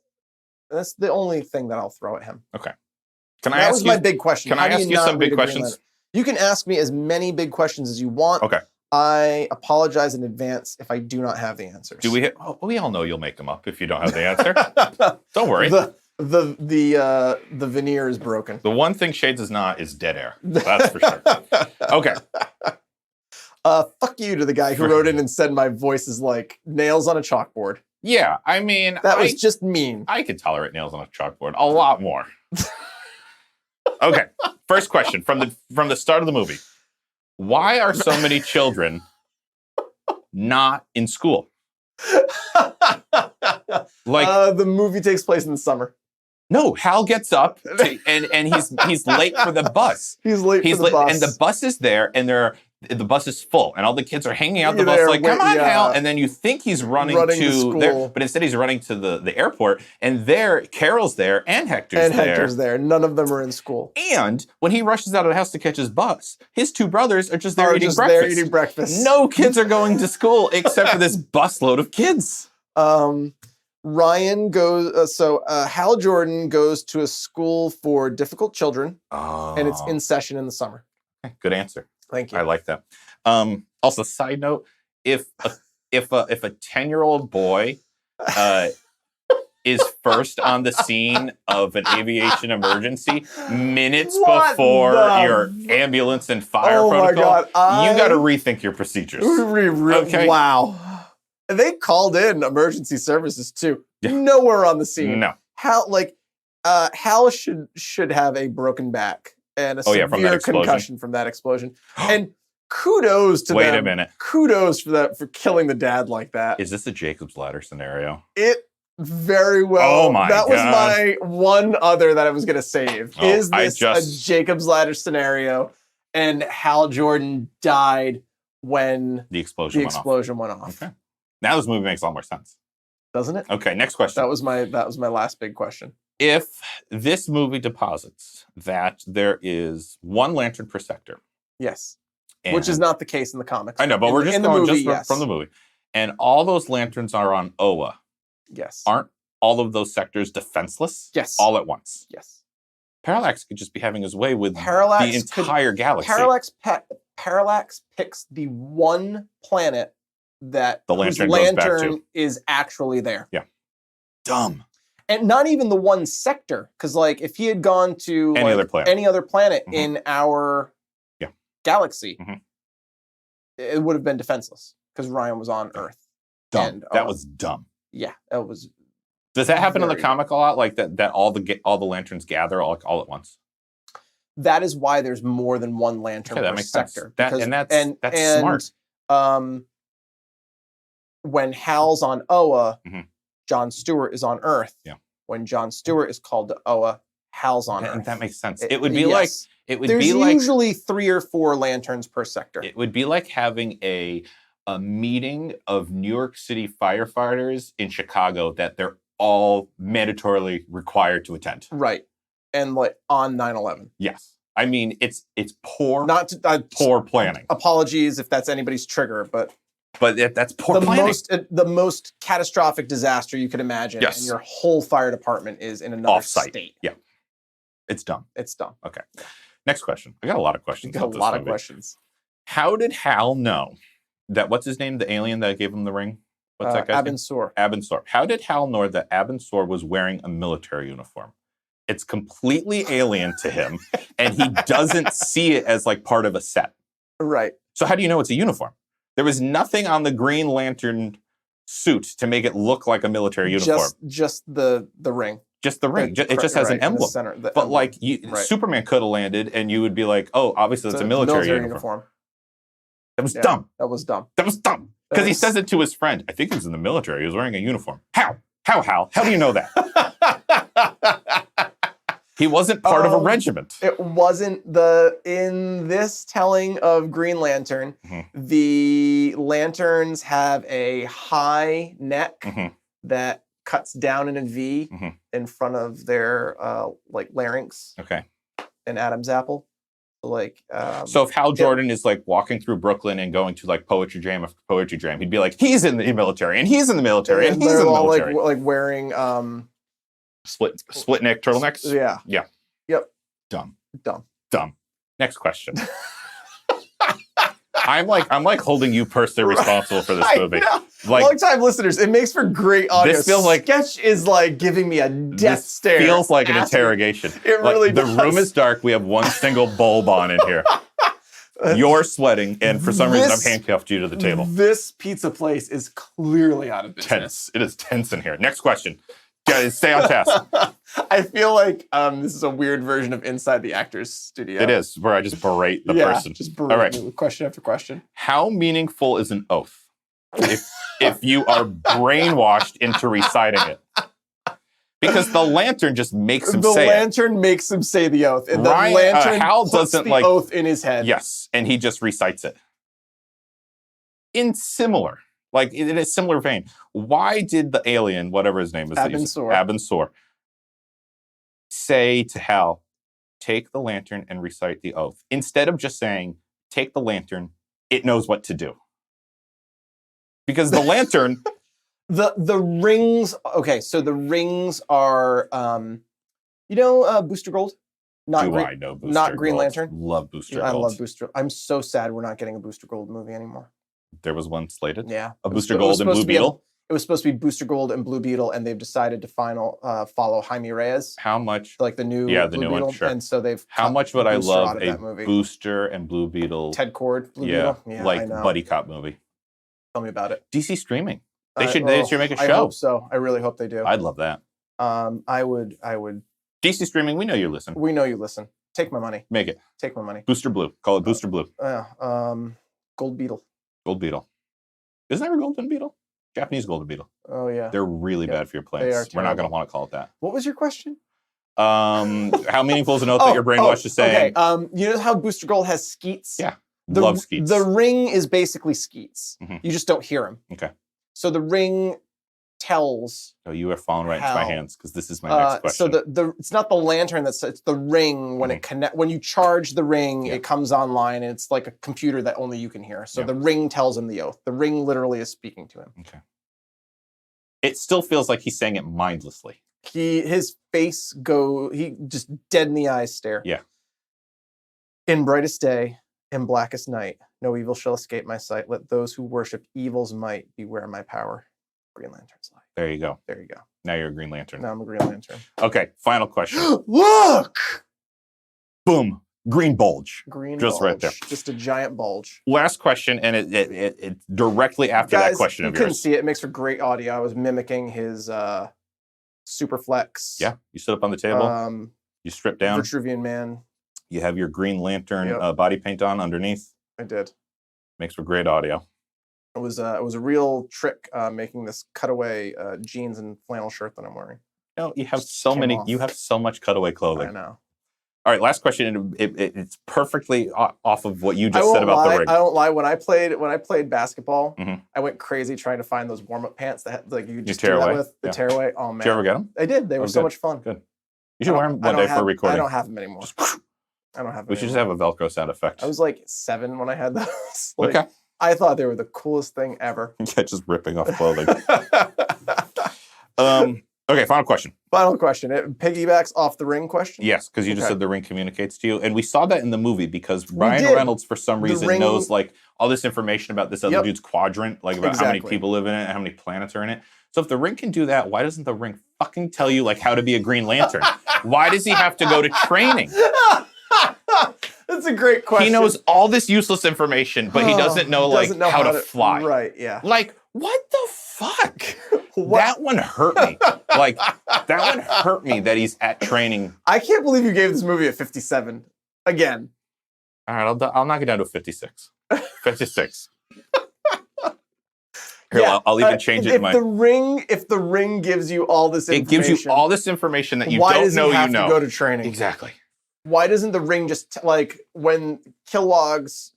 that's the only thing that I'll throw at him. Okay. That was my big question. Can I ask you some big questions? You can ask me as many big questions as you want. Okay. I apologize in advance if I do not have the answers. We all know you'll make them up if you don't have the answer. Don't worry. The veneer is broken. The one thing Shades is not is dead air. That's for sure. Okay. Fuck you to the guy who wrote in and said my voice is like nails on a chalkboard. Yeah, I mean, that was just mean. I could tolerate nails on a chalkboard a lot more. Okay. First question from the start of the movie. Why are so many children not in school? Like the movie takes place in the summer. No, Hal gets up and he's late for the bus. He's late for the bus. And the bus is there, and the bus is full, and all the kids are hanging out the bus like, come on, Hal. And then you think he's running to there, but instead he's running to the airport, and there, Carol's there, and Hector's there. None of them are in school. And when he rushes out of the house to catch his bus, his two brothers are just there eating breakfast. No kids are going to school except for this busload of kids. Ryan goes, Hal Jordan goes to a school for difficult children, and it's in session in the summer. Good answer. Thank you. I like that. Also, side note, if a 10-year-old boy is first on the scene of an aviation emergency minutes before your ambulance and fire protocol, you got to rethink your procedures. Okay? Wow. They called in emergency services too. Yeah. Nowhere on the scene. No. Hal should have a broken back and a severe concussion from that explosion. And kudos to them. Wait a minute. Kudos for killing the dad like that. Is this a Jacob's Ladder scenario? It very well. Oh my God. That was my one other that I was going to save. Is this a Jacob's Ladder scenario? And Hal Jordan died when the explosion went off. Okay. Now this movie makes a lot more sense. Doesn't it? Okay, next question. That was my last big question. If this movie deposits that there is one lantern per sector. Yes. Which is not the case in the comics. I know, but we're just going from the movie. And all those lanterns are on Oa. Yes. Aren't all of those sectors defenseless? Yes. All at once? Yes. Parallax could just be having his way with the entire galaxy. Parallax picks the one planet that the lantern is actually there. Yeah. Dumb. And not even the one sector, because like if he had gone to any other planet in our galaxy, it would have been defenseless because Ryan was on Earth. Dumb. That was dumb. Yeah, that was. Does that happen in the comic a lot? Like that all the lanterns gather all at once? That is why there's more than one lantern per sector. That's smart. When Hal's on Oa, John Stewart is on Earth. Yeah. When John Stewart is called to Oa, Hal's on Earth. That makes sense. It would be like there's usually 3 or 4 lanterns per sector. It would be like having a meeting of New York City firefighters in Chicago that they're all mandatorily required to attend. Right. And like on 9/11. Yes. I mean, it's poor planning. Apologies if that's anybody's trigger, but that's poor planning. The most catastrophic disaster you could imagine, and your whole fire department is in another state. Yeah, it's dumb. It's dumb. Okay, next question. I got a lot of questions. Questions. How did Hal know that? What's his name? The alien that gave him the ring. What's that guy's name? Abin Sur. Abin Sur. How did Hal know that Abin Sur was wearing a military uniform? It's completely alien to him, and he doesn't see it as like part of a set. Right. So how do you know it's a uniform? There was nothing on the Green Lantern suit to make it look like a military uniform. Just the ring. Just the ring. It just has an emblem. But emblem. Like Superman could have landed, and you would be like, "Oh, obviously that's a military uniform." That was dumb. That was dumb. That was dumb. Because he says it to his friend. I think he was in the military. He was wearing a uniform. How? How do you know that? He wasn't part of a regiment. It wasn't in this telling of Green Lantern, the lanterns have a high neck that cuts down in a V in front of their like larynx. Okay. And Adam's apple. Like so if Hal Jordan is like walking through Brooklyn and going to like poetry jam after poetry jam, he'd be like, he's in the military and he's in the military and he's in the military. Like wearing split neck turtlenecks. Yeah. Yep. Dumb. Next question. I'm like holding you personally responsible for this movie. Like, long-time listeners, it makes for great audio. This feels like Sketch is like giving me a death stare. Feels like an interrogation. It really does. The room is dark. We have one single bulb on in here. You're sweating, and for some reason, I've handcuffed you to the table. This pizza place is clearly out of business. Tense. It is tense in here. Next question. Guys, stay on task. I feel like this is a weird version of Inside the Actors Studio. It is, where I just berate the person. Just berate me with question after question. How meaningful is an oath if you are brainwashed into reciting it? Because the lantern just makes him say it. The lantern makes him say the oath. And the lantern Hal puts doesn't the oath in his head. Yes, and he just recites it. In a similar vein, why did the alien, whatever his name is, Abin-Sur, say to Hal, take the lantern and recite the oath, instead of just saying, take the lantern, it knows what to do? Because the lantern... The rings... Okay, so the rings are... Booster Gold? I know Booster Not Green Gold? Lantern? Love Booster Gold. I love Booster. I'm so sad we're not getting a Booster Gold movie anymore. There was one slated? Yeah. A Booster Gold and Blue Beetle? It was supposed to be Booster Gold and Blue Beetle, and they've decided to follow Jaime Reyes. How much? Like the new Blue Beetle. One, sure. And so they've How much would I love a movie. Booster and Blue Beetle? Ted Cord, Blue Beetle? Yeah, like buddy cop movie. Tell me about it. DC streaming. They should make a show. I hope so. I really hope they do. I'd love that. I would. DC streaming, we know you listen. We know you listen. Take my money. Make it. Take my money. Booster Blue. Call it Booster Blue. Gold Beetle. Gold Beetle. Isn't there a Golden Beetle? Japanese Golden Beetle. Oh, yeah. They're really bad for your plants. We're not going to want to call it that. What was your question? How meaningful is an oath that your brainwash is saying? Okay. You know how Booster Gold has skeets? Yeah. Love skeets. The ring is basically skeets. You just don't hear them. Okay. So the ring tells... Oh, you are falling right into my hands, because this is my next question. So it's not the lantern it's the ring. When when you charge the ring, it comes online, and it's like a computer that only you can hear. So the ring tells him the oath. The ring literally is speaking to him. Okay. It still feels like he's saying it mindlessly. His face he just dead in the eyes stare. Yeah. In brightest day, in blackest night, no evil shall escape my sight. Let those who worship evil's might beware my power. Green Lantern's light. There you go. There you go. Now you're a Green Lantern. Now I'm a Green Lantern. Okay, final question. Look! Boom. Green bulge. Green just bulge. Right there. Just a giant bulge. Last question, and it's directly after that question of yours. You couldn't see it. It makes for great audio. I was mimicking his Superflex. Yeah, you sit up on the table. You strip down. Vitruvian Man. You have your Green Lantern body paint on underneath. I did. Makes for great audio. It was a real trick making this cutaway jeans and flannel shirt that I'm wearing. No, you have so many. You have so much cutaway clothing. I know. All right, last question. It's perfectly off of what you just said about the ring. I don't lie. When I played basketball, I went crazy trying to find those warm-up pants that had, like you could just tear away with the tearaway. Oh man! Did you ever get them? I did. They were so much fun. Good. You should wear them one day for a recording. I don't have them anymore. I don't have them. We should just have a Velcro sound effect. I was like 7 when I had those. Okay. I thought they were the coolest thing ever. Yeah, just ripping off clothing. Okay, final question. Final question. It piggybacks off the ring question? Yes, because you just Okay. said the ring communicates to you. And we saw that in the movie because Ryan did. Reynolds, for some The reason, ring- knows like all this information about this other Yep. dude's quadrant, like about how many Exactly. people live in it and how many planets are in it. So if the ring can do that, why doesn't the ring fucking tell you like how to be a Green Lantern? Why does he have to go to training? That's a great question. He knows all this useless information, but he doesn't know like how to fly. Right, yeah. Like, what the fuck? That one hurt me. Like, that one hurt me that he's at training. I can't believe you gave this movie a 57. Again. All right, I'll knock it down to 56. 56. Here, Yeah, I'll even change it. If the ring gives you all this information, it gives you all this information that you why don't does know he have you know. to go to training? Exactly. Why doesn't the ring just like when Kilowog's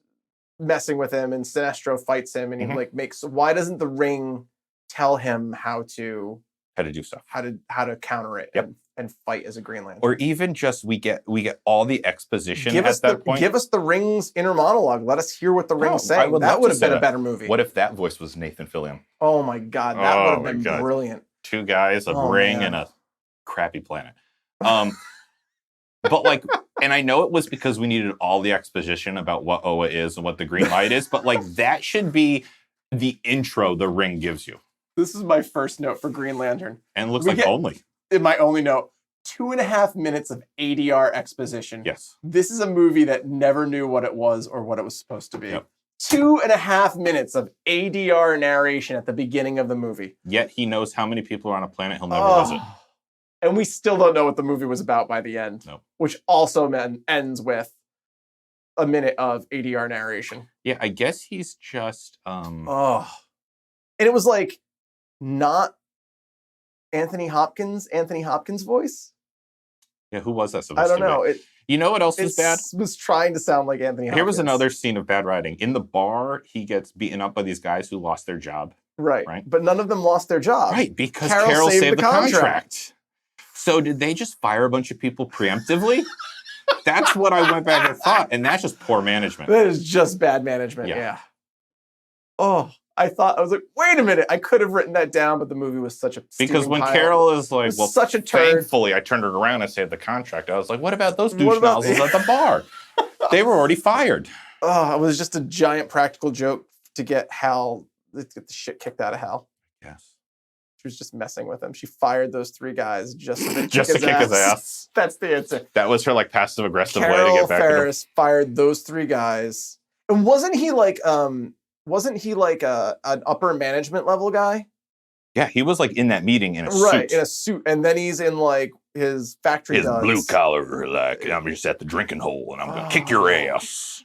messing with him and Sinestro fights him and he like makes? Why doesn't the ring tell him how to do stuff, how to counter it and fight as a Green Lantern? Or even just we get all the exposition Give at us that point. Give us the ring's inner monologue. Let us hear what the ring's saying. That would have been a better movie. What if that voice was Nathan Fillion? Oh my god, that would have been brilliant. Two guys, a ring, and a crappy planet. But like, and I know it was because we needed all the exposition about what Oa is and what the green light is, but like that should be the intro the ring gives you. This is my first note for Green Lantern. And it looks like only. In my only note, 2.5 minutes of ADR exposition. Yes. This is a movie that never knew what it was or what it was supposed to be. Yep. 2.5 minutes of ADR narration at the beginning of the movie. Yet he knows how many people are on a planet he'll never visit. And we still don't know what the movie was about by the end. Nope. Which also ends with a minute of ADR narration. Yeah, I guess he's just And it was like not Anthony Hopkins' voice. Yeah, who was that supposed I don't to know. be? You know what else was bad? It was trying to sound like Anthony Hopkins. Here was another scene of bad writing. In the bar, he gets beaten up by these guys who lost their job. Right. But none of them lost their job. Right, because Carol saved the contract. So did they just fire a bunch of people preemptively? That's what I went back and thought, and that's just poor management. That is just bad management, yeah. I was like, wait a minute, I could have written that down, but the movie was such a because when Carol is like, well, such a turd. Thankfully, I turned it around and saved the contract. I was like, what about those douche nozzles at the bar? They were already fired. It was just a giant practical joke to get the shit kicked out of Hal. Yes. She was just messing with him. She fired those 3 guys just to kick his ass. That's the answer. That was her like passive aggressive way to get back. Carol Ferris fired those 3 guys. And wasn't he like an upper management level guy? Yeah, he was like in that meeting in a suit. Right, in a suit. And then he's in like his factory his duds. blue collar, like I'm just at the drinking hole and I'm gonna kick your ass.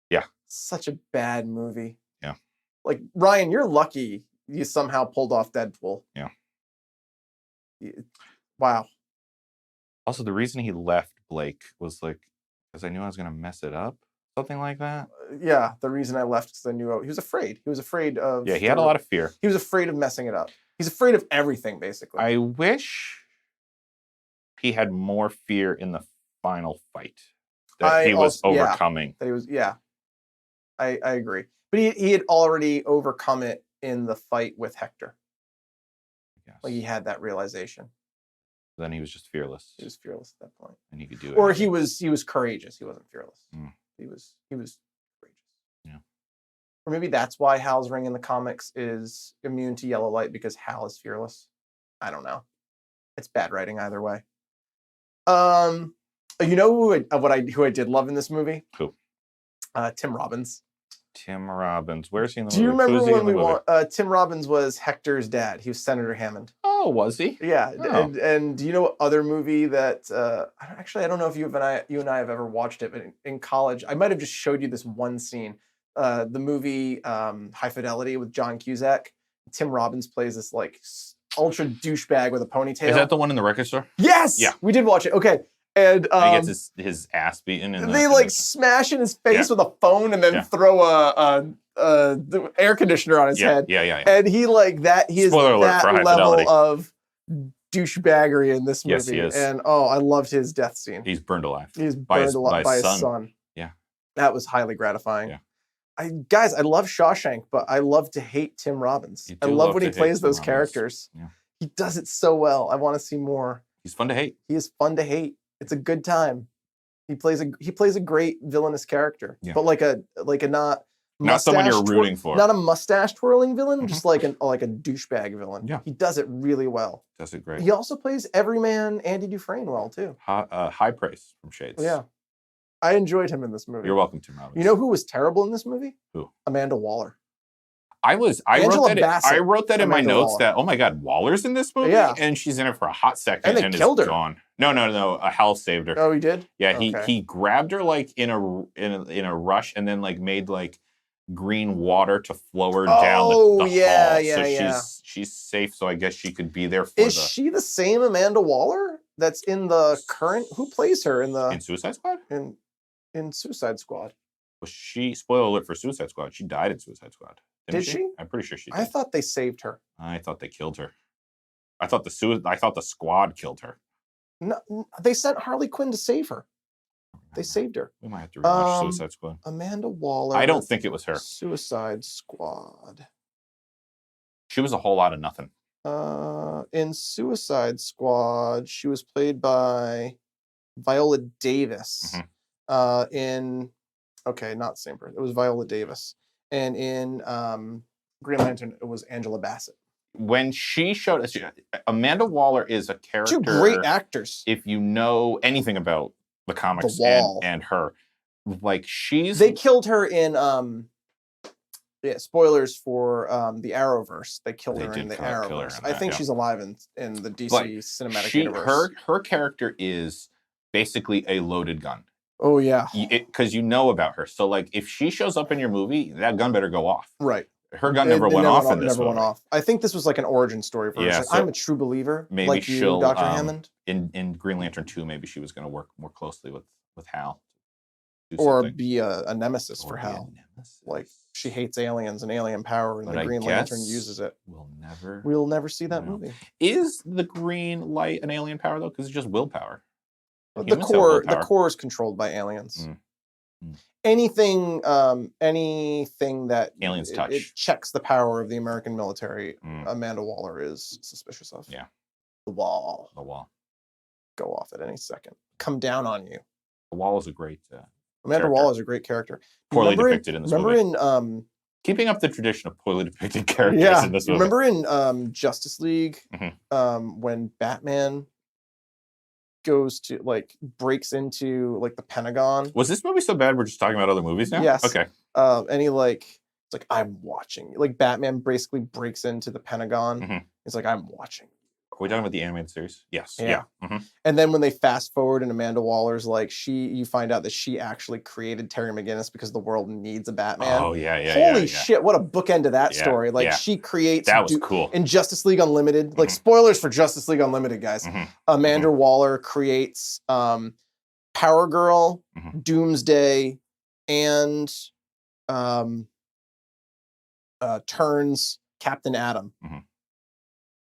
Yeah. Such a bad movie. Yeah. Like, Ryan, you're lucky you somehow pulled off Deadpool. Yeah. Wow. Also, the reason he left Blake was like, because I knew I was going to mess it up. Something like that. Yeah. The reason I left is because I knew he was afraid. He was afraid of... Yeah, he had a lot of fear. He was afraid of messing it up. He's afraid of everything, basically. I wish he had more fear in the final fight that he was overcoming. That he was, I agree. But he had already overcome it in the fight with Hector. Yes. Like he had that realization. Then he was just fearless. He was fearless at that point. And he could do it. Or he was courageous. He wasn't fearless. He was courageous. Yeah. Or maybe that's why Hal's ring in the comics is immune to yellow light, because Hal is fearless. I don't know. It's bad writing either way. You know who I did love in this movie? Who? Tim Robbins. Tim Robbins. Where's he in the movie? Do you remember when Tim Robbins was Hector's dad? He was Senator Hammond. Oh, was he? Yeah. Oh. And do you know what other movie that... I don't know if you and I have ever watched it, but in college, I might have just showed you this one scene. The movie High Fidelity with John Cusack. Tim Robbins plays this like ultra douchebag with a ponytail. Is that the one in the record store? Yes! Yeah. We did watch it. Okay. And he gets his ass beaten. They smash in his face with a phone and then throw the air conditioner on his head. Yeah. And he is that level of douchebaggery in this movie. Yes, he is. And I loved his death scene. He's burned alive. He's burned alive by his son. Yeah. That was highly gratifying. Yeah. I love Shawshank, but I love to hate Tim Robbins. I love when he plays those characters. Yeah. He does it so well. I want to see more. He's fun to hate. He is fun to hate. It's a good time. He plays a great villainous character, but like a not someone you're rooting for. Not a mustache twirling villain, just like a douchebag villain. Yeah, he does it really well. Does it great. He also plays everyman Andy Dufresne well too. High praise from Shades. Yeah, I enjoyed him in this movie. You're welcome, Tim Robbins. You know who was terrible in this movie? Who? Amanda Waller. I wrote that in my notes Waller. that, oh my God, Waller's in this movie? Yeah. And she's in it for a hot second and they killed her. Gone. No. Hal saved her. Oh, he did? Yeah, Okay. he grabbed her like in a rush and then like made like green water to flow her down the hall. So she's safe, so I guess she could be there for she the same Amanda Waller that's in the current? Who plays her in Suicide Squad? In Suicide Squad. Was she, spoiler alert for Suicide Squad, she died in Suicide Squad. Did she? I'm pretty sure she did. I thought they saved her. I thought they killed her. I thought the squad killed her. No, they sent Harley Quinn to save her. They saved her. We might have to rewatch Suicide Squad. Amanda Waller. I don't think it was her. Suicide Squad. She was a whole lot of nothing. In Suicide Squad, she was played by Viola Davis. Mm-hmm. Not the same person. It was Viola Davis. And in Green Lantern, it was Angela Bassett. When she showed us, Amanda Waller is a character. Two great actors. If you know anything about the comics and her, like they killed her in spoilers for the Arrowverse. They killed her in the Arrowverse. I think she's alive in the DC cinematic universe. Her character is basically a loaded gun. Oh yeah, because you know about her. So like, if she shows up in your movie, that gun better go off. Right. Her gun never went off in this movie. Went off. I think this was like an origin story for her. Yeah, Like, I'm a true believer. Maybe like she'll, Dr. Hammond. In Green Lantern 2, maybe she was going to work more closely with Hal. Or be a nemesis for Hal. Like she hates aliens and alien power, and the Green Lantern uses it. We'll never see that movie. Is the green light an alien power though? Because it's just willpower. The core is controlled by aliens. Anything that aliens touch it checks the power of the American military. Amanda Waller is suspicious of. Yeah, the wall go off at any second. Come down on you. The Wall is a great. Amanda Waller is a great character. Poorly depicted in this movie. Remember in keeping up the tradition of poorly depicted characters in this movie. Remember in Justice League when Batman goes to breaks into the Pentagon. Was this movie so bad we're just talking about other movies now? Yes. Okay. And he it's like, I'm watching. Batman basically breaks into the Pentagon. It's like, I'm watching. Are we talking about the animated series? Yes. Yeah. And then when they fast forward and Amanda Waller's you find out that she actually created Terry McGinnis because the world needs a Batman. Oh yeah. Holy shit! What a bookend to that story. She creates that was cool in Justice League Unlimited. Spoilers for Justice League Unlimited, guys. Amanda Waller creates Power Girl, Doomsday, and turns Captain Atom.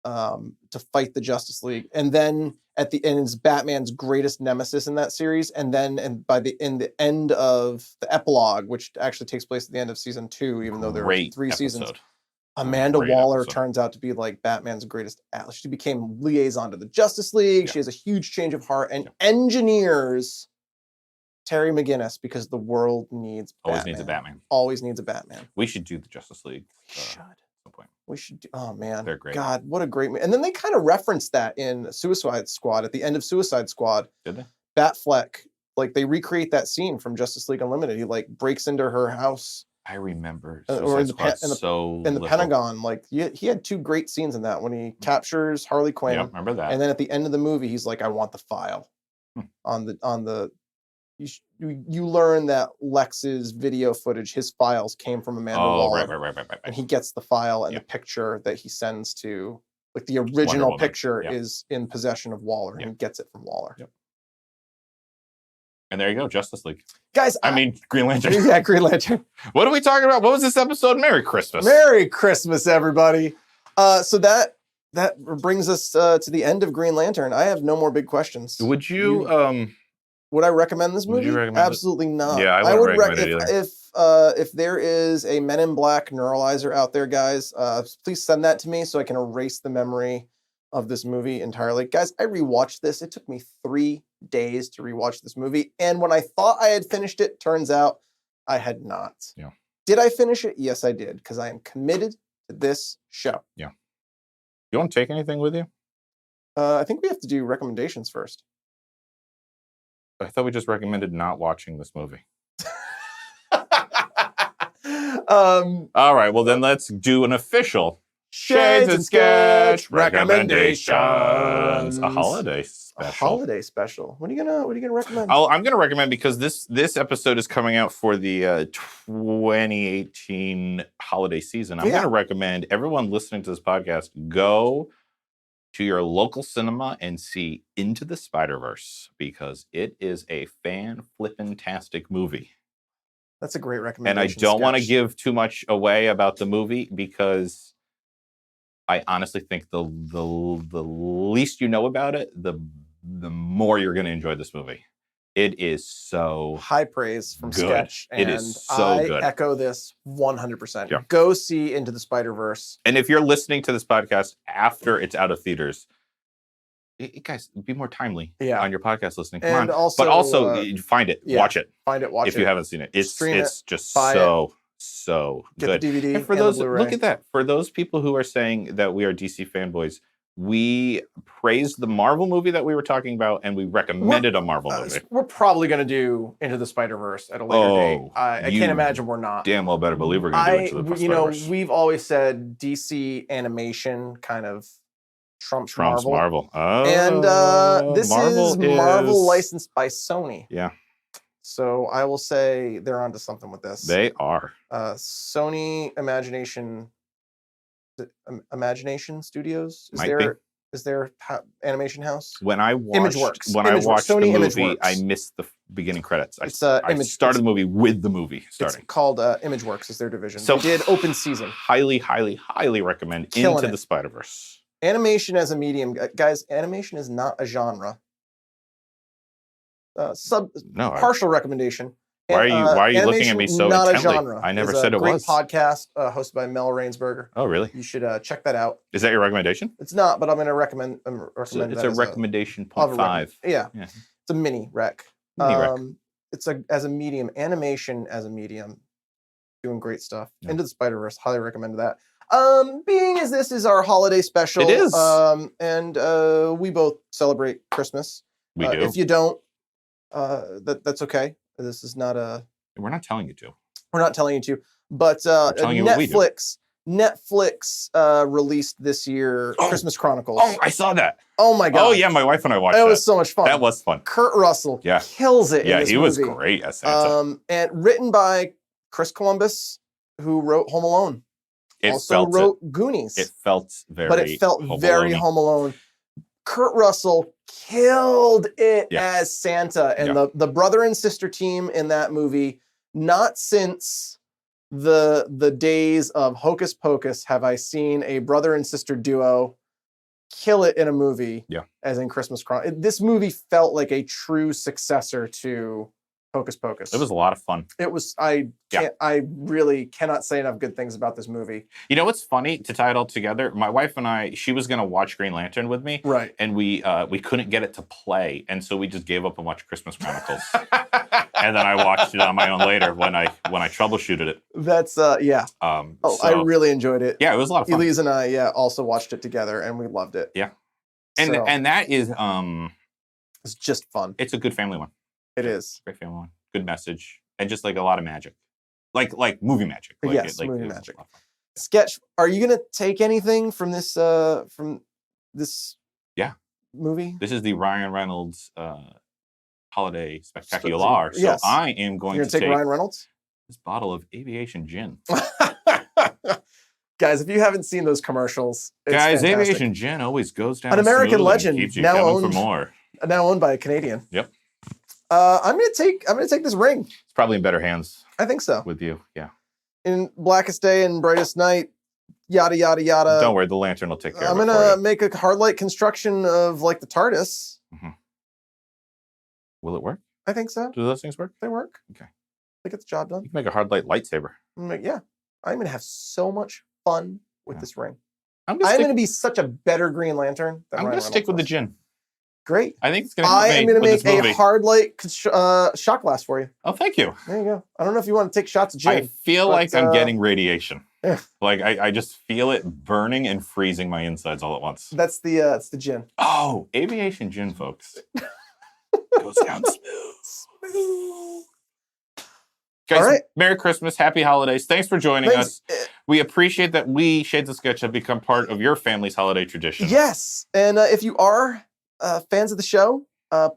To fight the Justice League, and then at the end is Batman's greatest nemesis in that series, and by the end of the epilogue, which actually takes place at the end of season 2, even though there are 3 seasons, Amanda Waller turns out to be Batman's greatest ally. She became liaison to the Justice League. She has a huge change of heart and engineers Terry McGinnis because the world needs always needs a Batman. Always needs a Batman. We should do the Justice League. We should do, oh man, they're great. God, what a great and then they kind of referenced that in Suicide Squad at the end of Suicide Squad. Did they? Batfleck, they recreate that scene from Justice League Unlimited. He breaks into her house. I remember. Or in the Pentagon. He had 2 great scenes in that when he captures Harley Quinn. Yeah, remember that. And then at the end of the movie, he's like, I want the file on the. You learn that Lex's video footage, his files came from Amanda Waller. Right. And he gets the file and the picture that he sends to, the original picture is in possession of Waller, and he gets it from Waller. Yep. And there you go, Justice League. Guys, Green Lantern. Yeah, Green Lantern. What are we talking about? What was this episode? Merry Christmas. Merry Christmas, everybody. So that brings us to the end of Green Lantern. I have no more big questions. Would you would I recommend this movie? Would you recommend Absolutely not. Yeah, I wouldn't recommend it either. If there is a Men in Black neuralizer out there, guys, please send that to me so I can erase the memory of this movie entirely. Guys, I rewatched this. It took me 3 days to rewatch this movie. And when I thought I had finished it, turns out I had not. Yeah. Did I finish it? Yes, I did, because I am committed to this show. Yeah. You don't take anything with you? I think we have to do recommendations first. I thought we just recommended not watching this movie. All right, well then let's do an official Shades and Sketch recommendations. recommendations. A holiday special. A holiday special. What are you gonna recommend? I'm gonna recommend, because this episode is coming out for the 2018 holiday season. I'm gonna recommend everyone listening to this podcast go to your local cinema and see Into the Spider-Verse, because it is a fan-flippin-tastic movie. That's a great recommendation. And I don't want to give too much away about the movie, because I honestly think the least you know about it, the more you're going to enjoy this movie. It is so high praise from good. Sketch. And it is so good. I echo this 100%. Yeah. Go see Into the Spider-Verse. And if you're listening to this podcast after it's out of theaters, guys, be more timely on your podcast listening. Come and on. Also, but also find it. Watch it. Find it. Watch it. If you haven't seen it. It's just so Get good. The DVD and for those, look at that. For those people who are saying that we are DC fanboys, we praised the Marvel movie that we were talking about, and we recommended a Marvel movie. We're probably going to do Into the Spider-Verse at a later date. I can't imagine we're not. Damn well better believe we're going to do Into the Spider-Verse. We've always said DC animation kind of trumps Marvel. Oh, and this is Marvel licensed by Sony. Yeah. So I will say they're onto something with this. They are. Sony Imagination Studios is their animation house. When I watched Sony the movie, Imageworks. I missed the beginning credits. I started the movie with the movie starting. It's called Imageworks is their division. So they did open season. Highly recommend Into the Spider-Verse. Animation as a medium, guys. Animation is not a genre. Partial recommendation. Why are you looking at me so not intently? A genre. I never said it was. Great podcast hosted by Mel Rainsberger. Oh, really? You should check that out. Is that your recommendation? It's not, but I'm going to recommend. It's a recommendation. 0.5. Yeah, it's a mini rec. It's as a medium, animation as a medium, doing great stuff. Yeah. Into the Spider-Verse, highly recommend that. Being as this is our holiday special, it is, and we both celebrate Christmas. We do. If you don't, that's okay. This is not a. We're not telling you to. We're not telling you to. But Netflix released this year Christmas Chronicles. Oh, I saw that. Oh my god. Oh yeah, my wife and I watched that. It was so much fun. That was fun. Kurt Russell kills it. Yeah, in this he movie. was great as Santa. And written by Chris Columbus, who wrote Home Alone. Wrote Goonies. It felt very Home Alone. Kurt Russell killed it as Santa, and the brother and sister team in that movie. Not since the days of Hocus Pocus have I seen a brother and sister duo kill it in a movie. Yeah, as in Christmas Chronicles. This movie felt like a true successor to Hocus Pocus. It was a lot of fun. It was. I really cannot say enough good things about this movie. You know what's funny, to tie it all together? My wife and I, she was going to watch Green Lantern with me. Right. And we couldn't get it to play. And so we just gave up and watched Christmas Chronicles. And then I watched it on my own later when I troubleshooted it. That's I really enjoyed it. Yeah, it was a lot of fun. Elise and I also watched it together and we loved it. Yeah. And that is it's just fun. It's a good family one. It is. Great family one. Good message. And just like a lot of magic. Like movie magic. Movie magic. Sketch, are you gonna take anything from this movie? This is the Ryan Reynolds holiday spectacular. So I am going to take Ryan Reynolds? This bottle of aviation gin. Guys, if you haven't seen those commercials, it's fantastic. Aviation gin always goes down. An American legend, now owned by a Canadian. Yep. I'm gonna take this ring. It's probably in better hands. I think so. With you, yeah. In Blackest Day and Brightest Night, yada yada yada. Don't worry, the lantern will take care of it. I'm gonna make a hard light construction of like the TARDIS. Mm-hmm. Will it work? I think so. Do those things work? They work. Okay. They get the job done. You can make a hard light lightsaber. I'm gonna have so much fun with this ring. I'm going to be such a better Green Lantern than I'm Ryan going to stick with the Reynolds gin. Great. I think it's going to I am going to make a hard light shot glass for you. Oh, thank you. There you go. I don't know if you want to take shots of gin. I feel like I'm getting radiation. Yeah. Like I just feel it burning and freezing my insides all at once. That's the gin. Oh, aviation gin, folks. Goes down smooth. Guys, all right. Merry Christmas, Happy Holidays. Thanks for joining us. We appreciate that we, Shades of Sketch, have become part of your family's holiday tradition. Yes, and if you are fans of the show,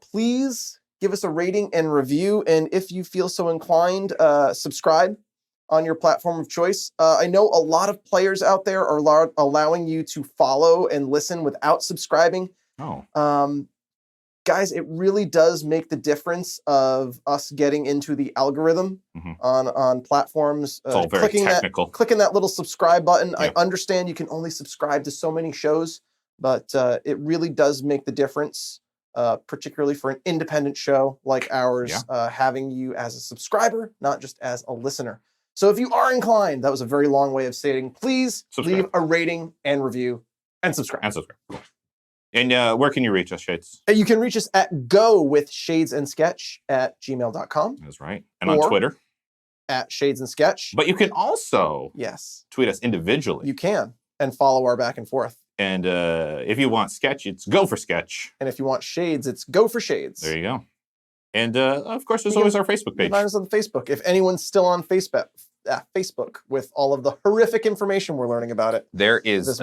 please give us a rating and review, and if you feel so inclined, subscribe on your platform of choice. I know a lot of players out there are allowing you to follow and listen without subscribing. Oh. Guys, it really does make the difference of us getting into the algorithm on platforms. It's all very technical. Clicking that little subscribe button. Yeah. I understand you can only subscribe to so many shows, but it really does make the difference, particularly for an independent show like ours, having you as a subscriber, not just as a listener. So if you are inclined, that was a very long way of stating, please leave a rating and review and subscribe. Cool. And where can you reach us, Shades? You can reach us at gowithshadesandsketch@gmail.com. That's right. And on Twitter? At Shades and Sketch. But you can also tweet us individually. You can. And follow our back and forth. And if you want Sketch, it's Go for Sketch. And if you want Shades, it's Go for Shades. There you go. And of course, there's always our Facebook page. Find us on Facebook. If anyone's still on Facebook with all of the horrific information we're learning about it. There is, it's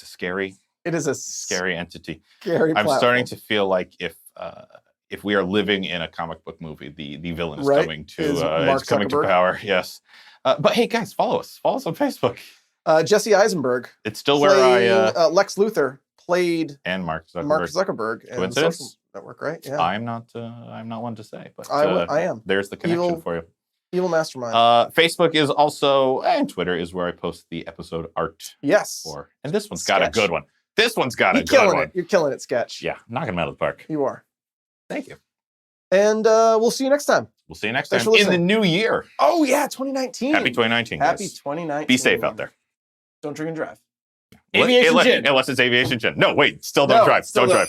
a scary... It is a scary entity. Scary I'm starting to feel like if we are living in a comic book movie, the villain is coming to power. Yes. But hey, guys, follow us. Follow us on Facebook. Jesse Eisenberg. It's still where I Lex Luthor played and Mark Zuckerberg in the Social Network, right? Yeah. I'm not one to say, but I am. There's the connection for you. Evil mastermind. Facebook is also, and Twitter is where I post the episode art. Yes. And this one's got a good one. This one's got a good one. You're killing it, Sketch. Yeah, knocking them out of the park. You are. Thank you. And we'll see you next time. We'll see you next time in the new year. Oh, yeah, 2019. Happy 2019, Happy guys. 2019. Be safe out there. Don't drink and drive. Aviation gin. Unless it's aviation gin. No, wait. Still don't drive. Don't drive.